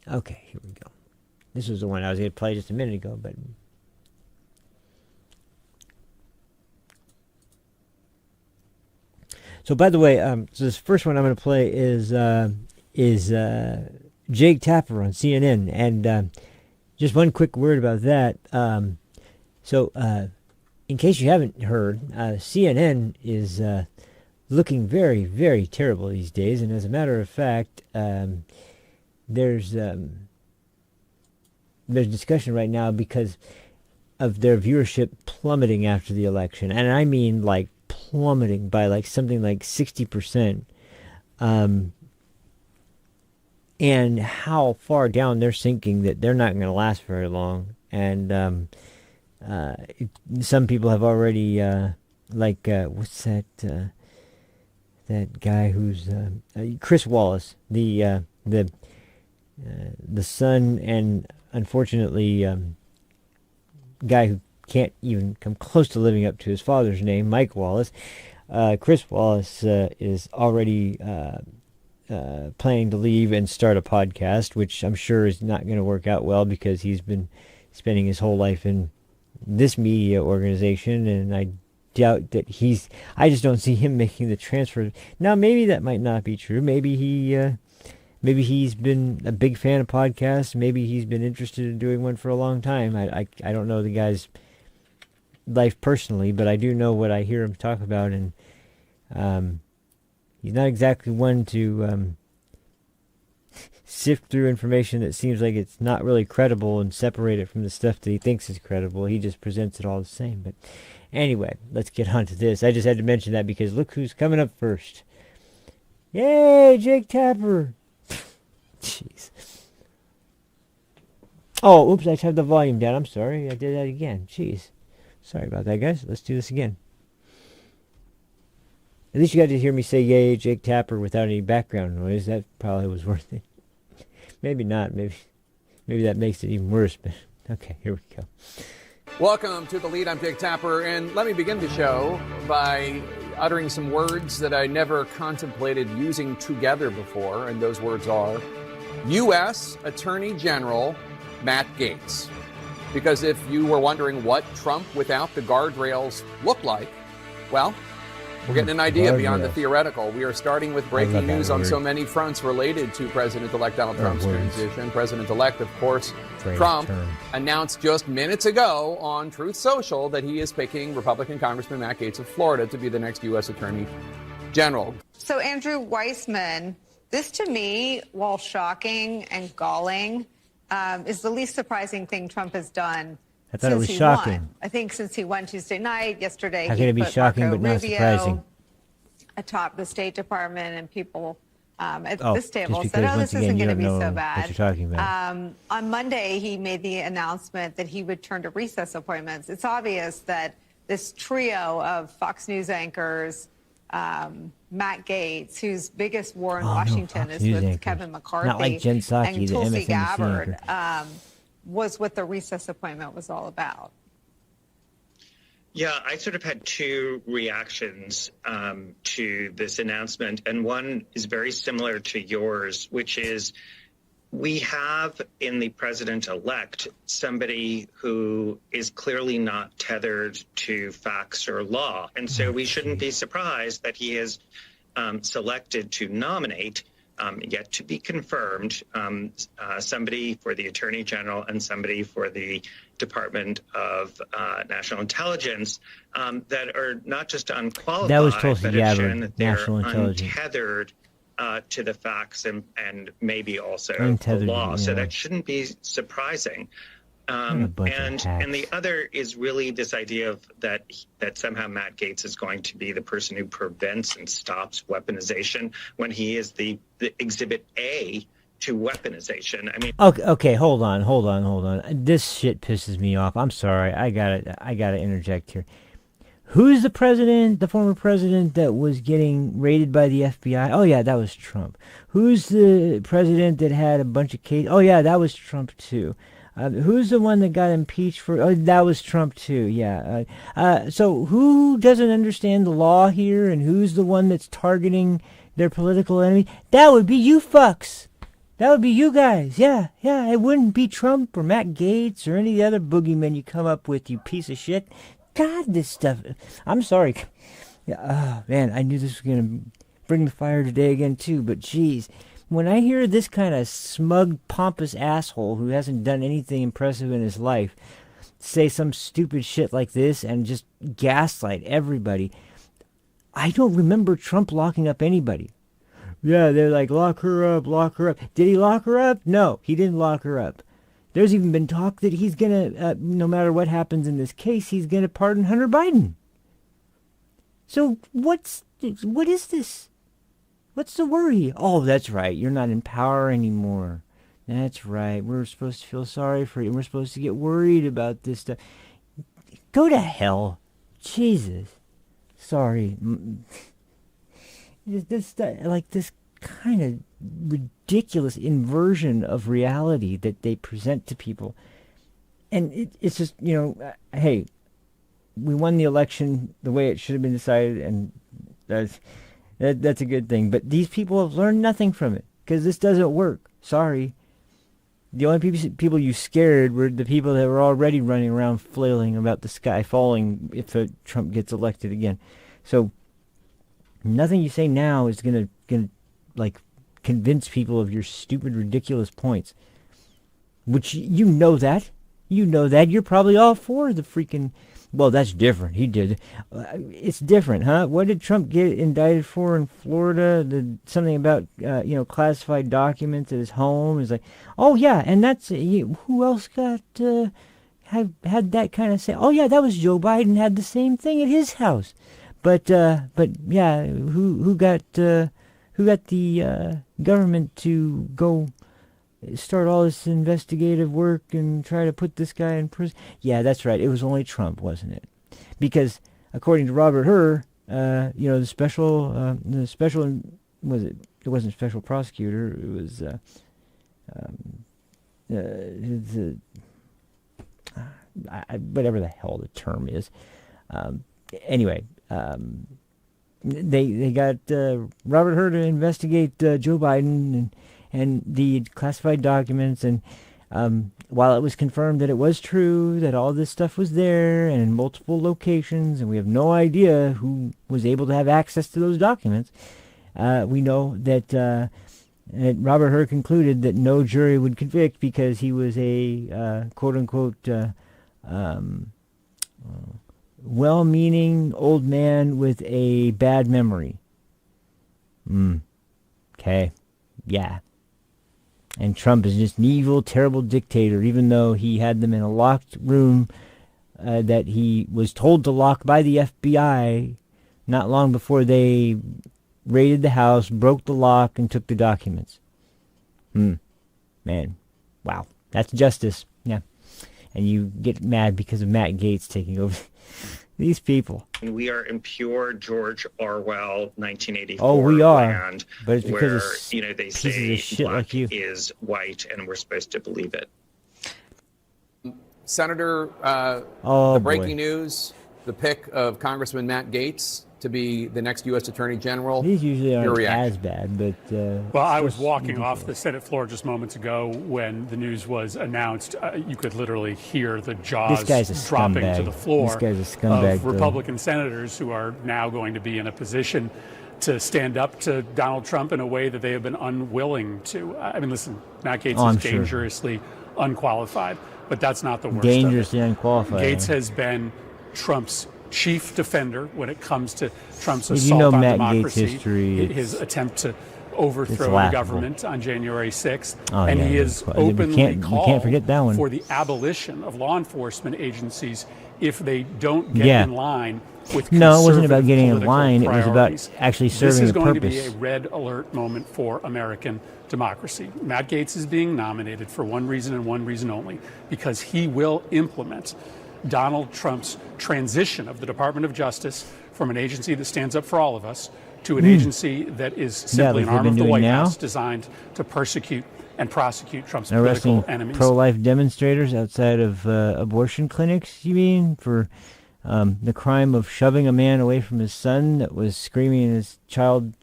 Okay, here we go. This was the one I was going to play just a minute ago, but so by the way, so this first one I'm going to play is Jake Tapper on CNN, and just one quick word about that. So in case you haven't heard, CNN is looking very, very terrible these days, and as a matter of fact, there's discussion right now because of their viewership plummeting after the election, and I mean like plummeting by like something like 60%, and how far down they're sinking that they're not going to last very long. And some people have already what's that guy who's Chris Wallace, the son and unfortunately guy who can't even come close to living up to his father's name, Mike Wallace. Chris Wallace is already planning to leave and start a podcast, which I'm sure is not going to work out well because he's been spending his whole life in this media organization, and I doubt that I just don't see him making the transfer. Now, maybe that might not be true. Maybe he's been a big fan of podcasts. Maybe he's been interested in doing one for a long time. I don't know the guy's life personally, but I do know what I hear him talk about, and he's not exactly one to sift through information that seems like it's not really credible and separate it from the stuff that he thinks is credible. He just presents it all the same. But anyway, let's get on to this. I just had to mention that because look who's coming up first. Yay, Jake Tapper. Jeez. Oh, oops, I have the volume down. I'm sorry. I did that again. Jeez. Sorry about that, guys. Let's do this again. At least you got to hear me say yay, Jake Tapper without any background noise. That probably was worth it. Maybe not. Maybe that makes it even worse. But okay, here we go. Welcome to The Lead. I'm Jake Tapper, and let me begin the show by uttering some words that I never contemplated using together before, and those words are U.S. Attorney General Matt Gaetz. Because if you were wondering what Trump without the guardrails looked like, well, we're getting an idea beyond the theoretical. We are starting with breaking news on so many fronts related to President-elect Donald Trump's transition. President-elect, of course, Trump announced just minutes ago on Truth Social that he is picking Republican Congressman Matt Gaetz of Florida to be the next U.S. Attorney General. So, Andrew Weissman, this to me, while shocking and galling, is the least surprising thing Trump has done. I thought it was shocking. I think since he won Tuesday night, yesterday, how can it be shocking but not surprising? Atop the State Department, and people at this table just said, because, oh, once this again, isn't you going to don't be know so bad. what you're talking about. On Monday, he made the announcement that he would turn to recess appointments. It's obvious that this trio of Fox News anchors, Matt Gaetz, whose biggest war in Washington is with anchors. Kevin McCarthy, Not like Jen Psaki, and the Tulsi MSNBC Gabbard, anchor. was what the recess appointment was all about. Yeah, I sort of had two reactions to this announcement, and one is very similar to yours, which is we have in the president-elect somebody who is clearly not tethered to facts or law, and so we shouldn't be surprised that he has selected to nominate, yet to be confirmed, somebody for the Attorney General and somebody for the Department of National Intelligence that are not just unqualified, That was Tulsi but have shown Gabbard, that they're National Intelligence. untethered to the facts and maybe also Untethered, the law. So yeah. that shouldn't be surprising. What a bunch of And hacks. the other is really this idea of that somehow Matt Gaetz is going to be the person who prevents and stops weaponization when he is the exhibit A to weaponization. I mean, Okay, hold on. This shit pisses me off. I'm sorry. I gotta interject here. Who's the president, the former president that was getting raided by the FBI? Oh yeah, that was Trump. Who's the president that had a bunch of cases? Oh yeah, that was Trump too. Who's the one that got impeached for? Oh, that was Trump too. Yeah. So who doesn't understand the law here, and who's the one that's targeting their political enemy? That would be you fucks. That would be you guys. Yeah. It wouldn't be Trump or Matt Gaetz or any of the other boogeymen you come up with, you piece of shit. God, this stuff. I'm sorry. Yeah, man, I knew this was going to bring the fire today again, too. But, geez, when I hear this kind of smug, pompous asshole who hasn't done anything impressive in his life say some stupid shit like this and just gaslight everybody, I don't remember Trump locking up anybody. Yeah, they're like, lock her up. Did he lock her up? No, he didn't lock her up. There's even been talk that he's going to, no matter what happens in this case, he's going to pardon Hunter Biden. So what is this? What's the worry? Oh, that's right. You're not in power anymore. That's right. We're supposed to feel sorry for you. We're supposed to get worried about this stuff. Go to hell. Jesus. Sorry. This kind of ridiculous inversion of reality that they present to people. And it's just, hey, we won the election the way it should have been decided, and that's a good thing. But these people have learned nothing from it, because this doesn't work. Sorry. The only people you scared were the people that were already running around flailing about the sky falling if Trump gets elected again. So nothing you say now is gonna convince people of your stupid, ridiculous points. Which you know that. You're probably all for the freaking. Well, that's different. He did. It's different, huh? What did Trump get indicted for in Florida? Something about classified documents at his home. Is like, oh yeah, and that's who else got had that kind of say? Oh yeah, that was Joe Biden had the same thing at his house. But yeah, who got the government to go start all this investigative work and try to put this guy in prison? Yeah, that's right. It was only Trump, wasn't it? Because according to Robert Hur, the special was it? It wasn't special prosecutor. It was whatever the hell the term is. Anyway. They got Robert Hur to investigate Joe Biden and the classified documents, and while it was confirmed that it was true, that all this stuff was there and in multiple locations, and we have no idea who was able to have access to those documents, we know that Robert Hur concluded that no jury would convict because he was a quote-unquote well-meaning old man with a bad memory. Okay. Yeah. And Trump is just an evil, terrible dictator, even though he had them in a locked room that he was told to lock by the FBI not long before they raided the house, broke the lock, and took the documents. Man, wow, that's justice. Yeah, and you get mad because of Matt Gaetz taking over. These people. And we are in pure George Orwell 1984 Oh, we are. land, But it's because where of they pieces say of shit black like you. is white, and we're supposed to believe it. Senator, Oh, the boy. breaking news, the pick of Congressman Matt Gaetz to be the next U.S. Attorney General. These usually Your aren't reaction? as bad, but... Well, I was walking off the Senate floor just moments ago when the news was announced. You could literally hear the jaws This guy's a dropping scumbag. to the floor This guy's a scumbag, of Republican senators who are now going to be in a position to stand up to Donald Trump in a way that they have been unwilling to. I mean, listen, Matt Gaetz I'm is sure. dangerously unqualified, but that's not the worst Dangerously of it. unqualified. Gaetz has been Trump's chief defender when it comes to Trump's If you assault know on Matt democracy, Gaetz' history, his attempt to it's overthrow the laughable. government on January 6th, Oh, and yeah, he yeah, has we openly can't called forget that one. for the abolition of law enforcement agencies if they don't get Yeah. in line with No, it wasn't about conservative getting in political line. It was about priorities. actually This serving is a going to purpose. be a red alert moment for American democracy. Matt Gaetz is being nominated for one reason and one reason only, because he will implement Donald Trump's transition of the Department of Justice from an agency that stands up for all of us to an agency that is simply like an they've arm been of the doing White now. House designed to persecute and prosecute Trump's Arresting political enemies. pro-life demonstrators outside of abortion clinics, you mean, for the crime of shoving a man away from his son that was screaming at his child.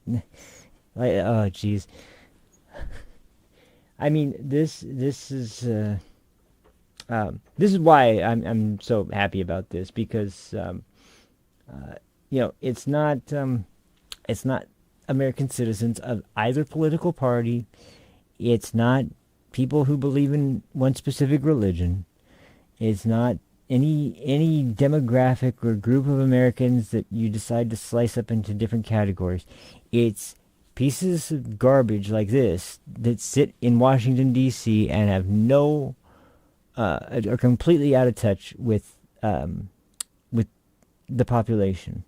Oh, jeez. I mean, this is why I'm so happy about this, because it's not American citizens of either political party. It's not people who believe in one specific religion. It's not any demographic or group of Americans that you decide to slice up into different categories. It's pieces of garbage like this that sit in Washington, D.C. and have are completely out of touch with the population.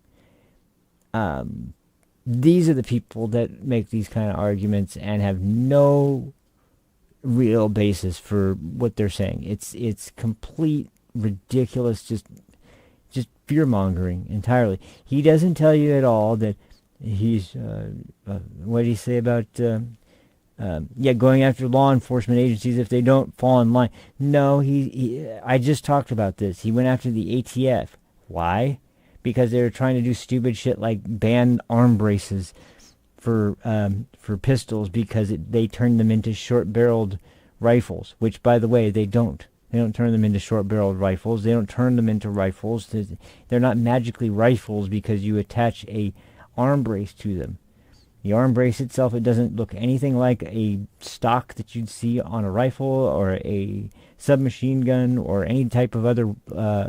These are the people that make these kind of arguments and have no real basis for what they're saying. It's complete ridiculous, just fear-mongering entirely. He doesn't tell you at all that he's what did he say about going after law enforcement agencies if they don't fall in line. No, I just talked about this. He went after the ATF. Why? Because they were trying to do stupid shit like ban arm braces for pistols because they turned them into short-barreled rifles, which, by the way, they don't. They don't turn them into short-barreled rifles. They don't turn them into rifles. They're not magically rifles because you attach a arm brace to them. The arm brace itself, it doesn't look anything like a stock that you'd see on a rifle or a submachine gun or any type of other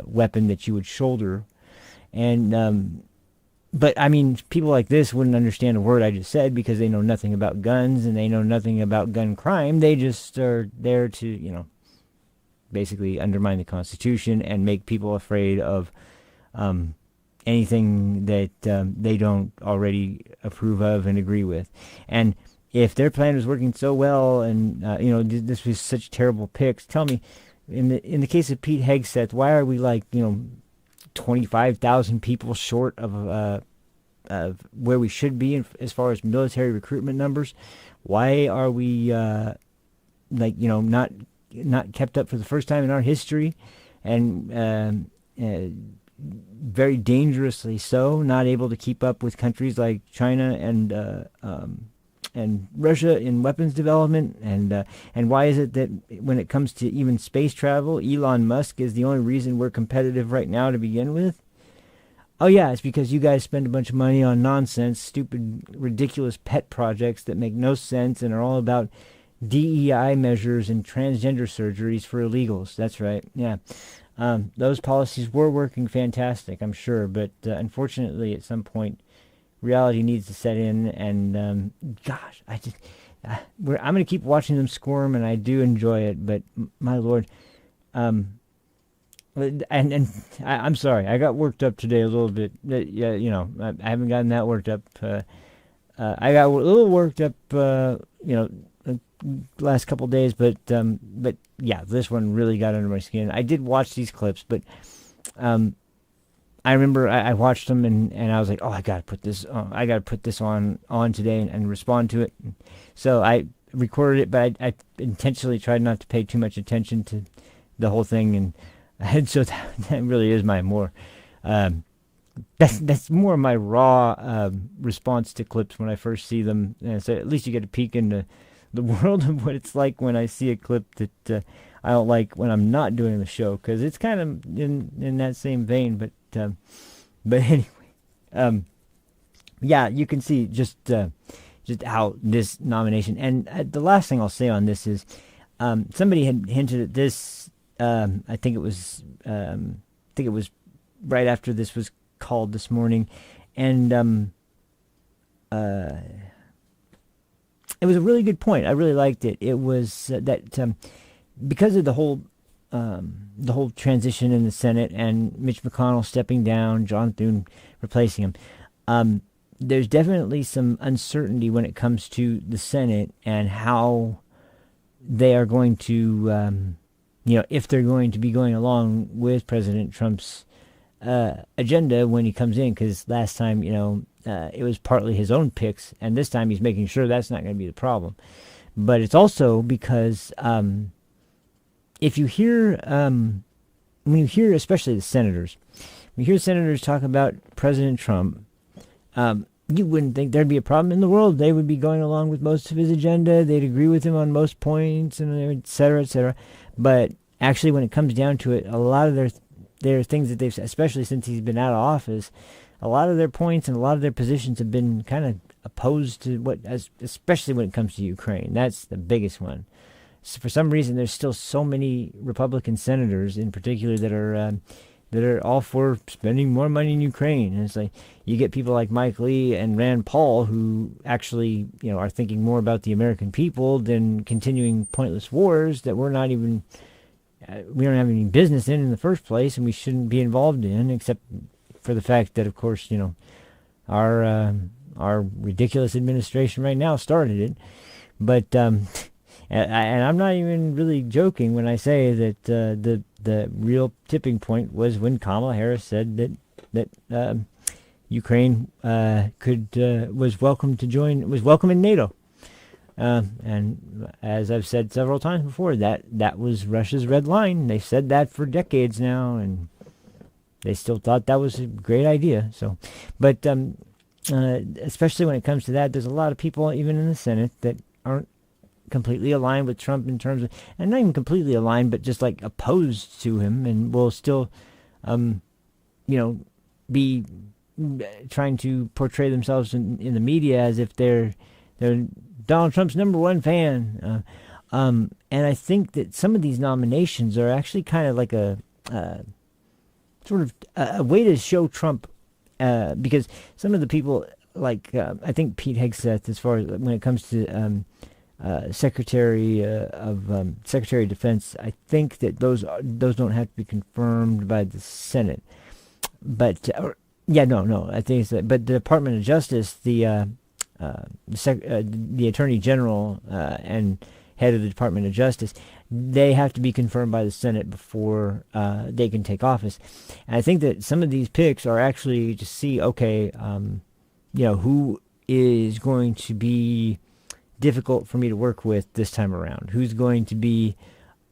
weapon that you would shoulder. And but I mean, people like this wouldn't understand a word I just said because they know nothing about guns and they know nothing about gun crime. They just are there to, basically undermine the Constitution and make people afraid of anything that they don't already approve of and agree with. And if their plan was working so well and this was such terrible picks, tell me, in the case of Pete Hegseth, why are we 25,000 people short of where we should be as far as military recruitment numbers? Why are we not kept up for the first time in our history, and very dangerously so, not able to keep up with countries like China and Russia in weapons development? And why is it that when it comes to even space travel, Elon Musk is the only reason we're competitive right now to begin with? Oh yeah, it's because you guys spend a bunch of money on nonsense, stupid, ridiculous pet projects that make no sense and are all about DEI measures and transgender surgeries for illegals. That's right, yeah. Those policies were working fantastic, I'm sure, but unfortunately at some point reality needs to set in, and gosh, I'm going to keep watching them squirm, and I do enjoy it, but my Lord, I'm sorry, I got worked up today a little bit. Yeah, I haven't gotten that worked up. I got a little worked up, last couple days, but yeah, this one really got under my skin. I did watch these clips, but I remember I watched them and I was like, oh, I gotta put this on today and respond to it. So I recorded it, but I intentionally tried not to pay too much attention to the whole thing, and so that really is my more that's more my raw response to clips when I first see them. And so at least you get a peek into the world of what it's like when I see a clip that I don't like when I'm not doing the show, because it's kind of in that same vein. But anyway, yeah, you can see just how this nomination. And the last thing I'll say on this is somebody had hinted at this. I think it was right after this was called this morning, and it was a really good point. I really liked it. It was that because of the whole transition in the Senate and Mitch McConnell stepping down, John Thune replacing him, there's definitely some uncertainty when it comes to the Senate and how they are going to, if they're going to be going along with President Trump's agenda when he comes in. Because last time, it was partly his own picks, and this time he's making sure that's not going to be the problem. But it's also because if you hear, when you hear especially the senators, when you hear senators talk about President Trump, you wouldn't think there'd be a problem in the world. They would be going along with most of his agenda. They'd agree with him on most points, and et cetera, et cetera. But actually, when it comes down to it, a lot of their things that they've, especially since he's been out of office, a lot of their points and a lot of their positions have been kind of opposed to especially when it comes to Ukraine. That's the biggest one. So for some reason, there's still so many Republican senators, in particular, that are all for spending more money in Ukraine. And it's like you get people like Mike Lee and Rand Paul, who actually, are thinking more about the American people than continuing pointless wars that we don't have any business in the first place, and we shouldn't be involved in, except for the fact that, of course, our ridiculous administration right now started it. But and I'm not even really joking when I say that the real tipping point was when Kamala Harris said that Ukraine was welcome in NATO. And as I've said several times before, that was Russia's red line. They said that for decades now, and they still thought that was a great idea. So, but especially when it comes to that, there's a lot of people, even in the Senate, that aren't completely aligned with Trump in terms of, and not even completely aligned, but just like opposed to him, and will still, be trying to portray themselves in the media as if they're Donald Trump's number one fan. And I think that some of these nominations are actually kind of like a sort of a way to show Trump, because some of the people, like I think Pete Hegseth, as far as when it comes to Secretary of Defense, I think that those don't have to be confirmed by the Senate. But I think it's but the Department of Justice, the Attorney General and head of the Department of Justice, they have to be confirmed by the Senate before they can take office. And I think that some of these picks are actually to see, okay, who is going to be difficult for me to work with this time around? Who's going to be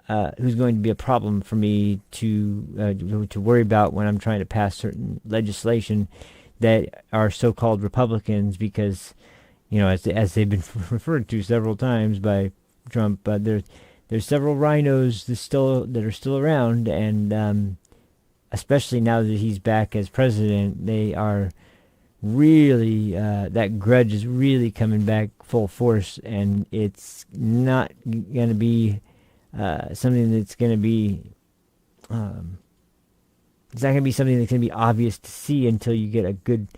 a problem for me to worry about when I'm trying to pass certain legislation that are so-called Republicans? Because as they've been referred to several times by Trump, there's several rhinos that are still around, and especially now that he's back as president, they are really that grudge is really coming back full force, and it's not going to be something that's going to be it's not going to be something that's going to be obvious to see until you get a good,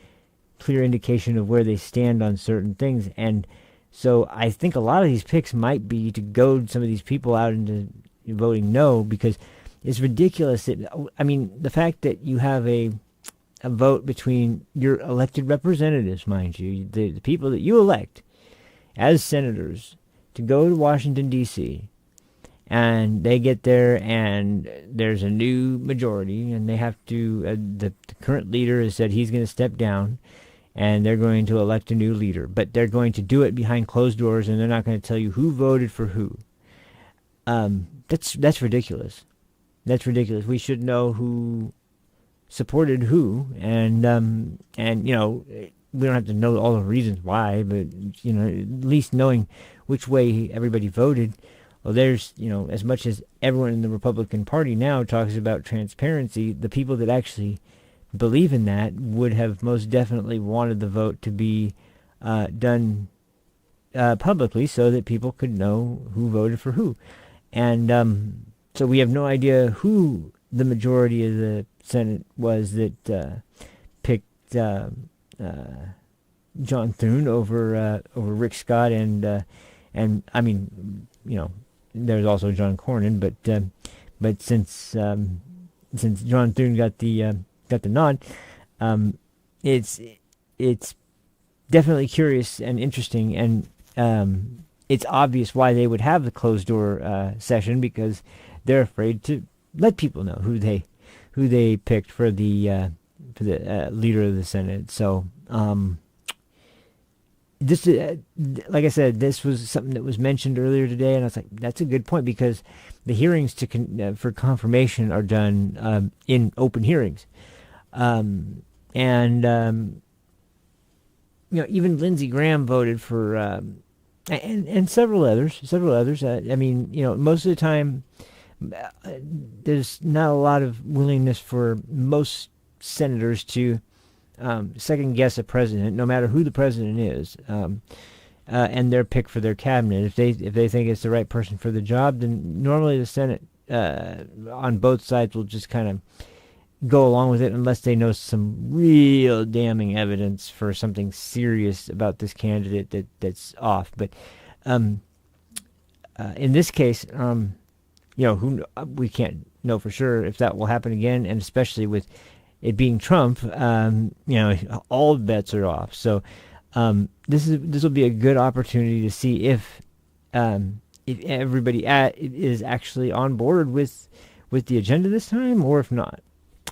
clear indication of where they stand on certain things. And so I think a lot of these picks might be to goad some of these people out into voting no, because is ridiculous. I mean, the fact that you have a vote between your elected representatives, mind you, the people that you elect as senators, to go to Washington, D.C., and they get there and there's a new majority, and they have to, the current leader has said he's going to step down, and they're going to elect a new leader. But they're going to do it behind closed doors, and they're not going to tell you who voted for who. That's ridiculous. That's ridiculous. We should know who supported who, and you know, we don't have to know all the reasons why, but you know, at least knowing which way everybody voted. Well, there's, you know, as much as everyone in the Republican Party now talks about transparency, the people that actually believe in that would have most definitely wanted the vote to be done publicly so that people could know who voted for who. And so we have no idea who the majority of the Senate was that picked John Thune over Rick Scott, and I mean, you know, there's also John Cornyn, but since John Thune got the nod, it's definitely curious and interesting, and it's obvious why they would have the closed door session, because they're afraid to let people know who they picked for the leader of the Senate. So this, like I said, this was something that was mentioned earlier today, and I was like, that's a good point, because the hearings for confirmation are done in open hearings, and you know, even Lindsey Graham voted for, and several others. I mean, you know, most of the time, there's not a lot of willingness for most senators to second guess a president, no matter who the president is, and their pick for their cabinet. If they think it's the right person for the job, then normally the Senate on both sides will just kind of go along with it, unless they know some real damning evidence for something serious about this candidate that's off. But in this case, you know, we can't know for sure if that will happen again, and especially with it being Trump, you know, all bets are off. So this will be a good opportunity to see if everybody is actually on board with the agenda this time, or if not.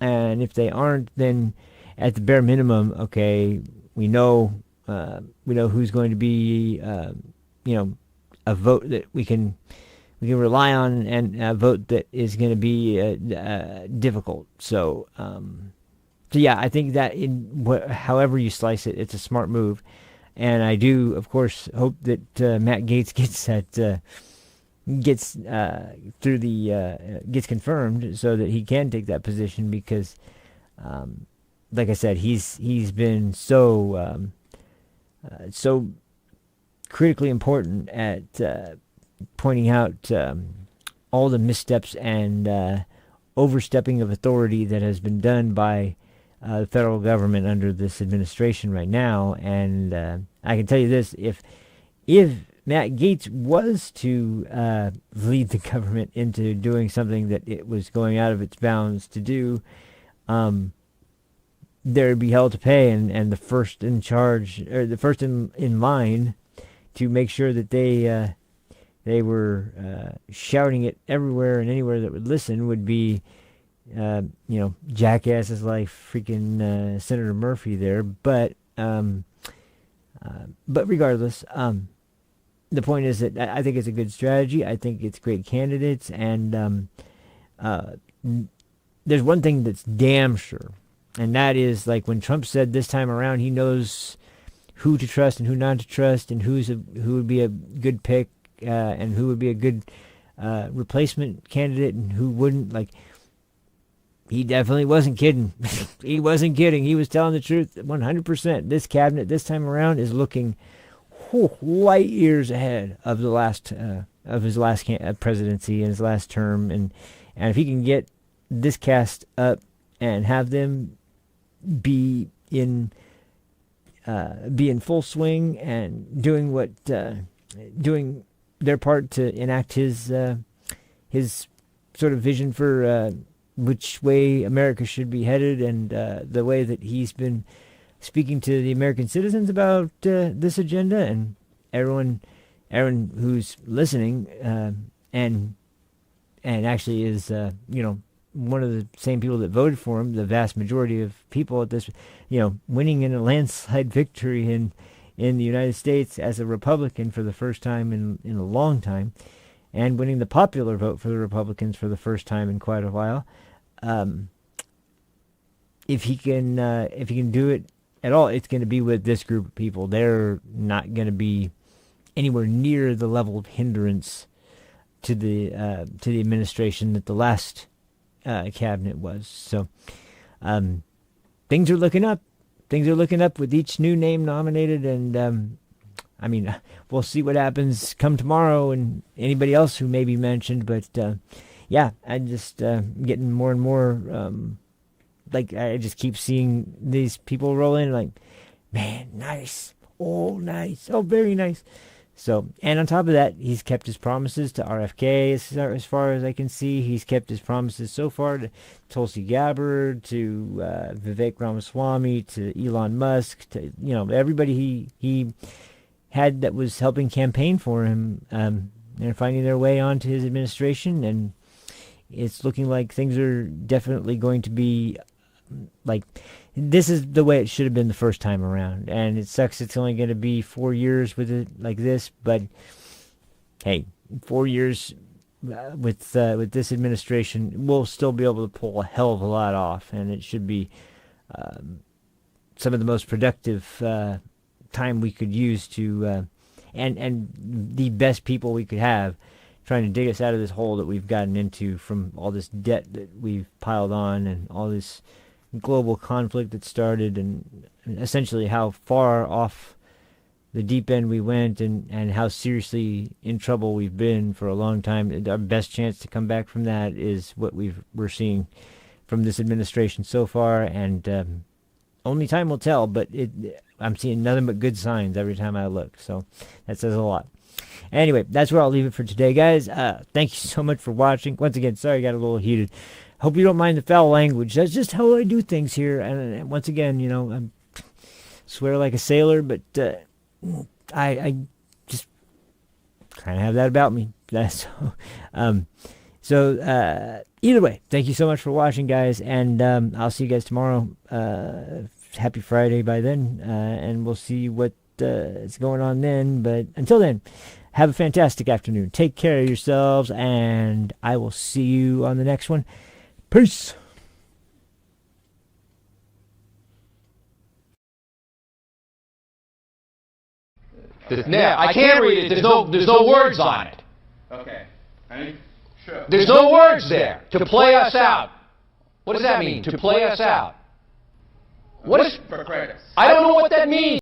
And if they aren't, then at the bare minimum, okay, we know who's going to be, you know, a vote that we can rely on, and a vote that is going to be difficult. So, yeah, I think that however you slice it, it's a smart move, and I do, of course, hope that Matt Gaetz gets confirmed so that he can take that position, because, like I said, he's been so critically important at pointing out all the missteps and overstepping of authority that has been done by the federal government under this administration right now. And I can tell you this: if Matt Gaetz was to lead the government into doing something that it was going out of its bounds to do, there would be hell to pay, and the first in charge, or the first in line to make sure that they were shouting it everywhere and anywhere that would listen would be, you know, jackasses like freaking Senator Murphy there. But regardless, the point is that I think it's a good strategy. I think it's great candidates, and there's one thing that's damn sure, and that is, like when Trump said this time around, he knows who to trust and who not to trust, and who would be a good pick, and who would be a good replacement candidate, and who wouldn't. Like, he definitely wasn't kidding. He wasn't kidding. He was telling the truth 100%. This cabinet this time around is looking light years ahead of the last of his last presidency and his last term, and if he can get this cast up and have them be in full swing and doing their part to enact his sort of vision for which way America should be headed, and the way that he's been speaking to the American citizens about this agenda, and everyone who's listening, and actually is one of the same people that voted for him, the vast majority of people at this, winning in a landslide victory in the United States as a Republican for the first time in a long time, and winning the popular vote for the Republicans for the first time in quite a while. If he can do it at all, it's going to be with this group of people. They're not going to be anywhere near the level of hindrance to the administration that the last cabinet was. So things are looking up. Things are looking up with each new name nominated, and we'll see what happens come tomorrow and anybody else who may be mentioned. But I'm just getting more and more I just keep seeing these people roll in like, man, nice, nice, very nice. So, and on top of that, he's kept his promises to RFK as far as I can see. He's kept his promises so far to Tulsi Gabbard, to Vivek Ramaswamy, to Elon Musk, to everybody he had that was helping campaign for him. They're finding their way onto his administration, and it's looking like things are definitely going to be like this is the way it should have been the first time around. And it sucks it's only going to be 4 years with it like this, but hey, 4 years with this administration, we'll still be able to pull a hell of a lot off, and it should be some of the most productive time we could use to and the best people we could have trying to dig us out of this hole that we've gotten into from all this debt that we've piled on and all this global conflict that started, and essentially how far off the deep end we went, and how seriously in trouble we've been for a long time. Our best chance to come back from that is what we're seeing from this administration so far, and only time will tell, but I'm seeing nothing but good signs every time I look, so that says a lot. Anyway, that's where I'll leave it for today, guys. Thank you so much for watching. Once again, sorry I got a little heated. Hope you don't mind the foul language. That's just how I do things here. And once again, I swear like a sailor, but I just kind of have that about me. So either way, thank you so much for watching, guys, and I'll see you guys tomorrow. Happy Friday by then, and we'll see what is going on then. But until then, have a fantastic afternoon. Take care of yourselves, and I will see you on the next one. Peace. I can't read it. There's no words on it. Okay. Sure. There's no words there. To play us out. What does that mean? To play us out. What is? For credits. I don't know what that means.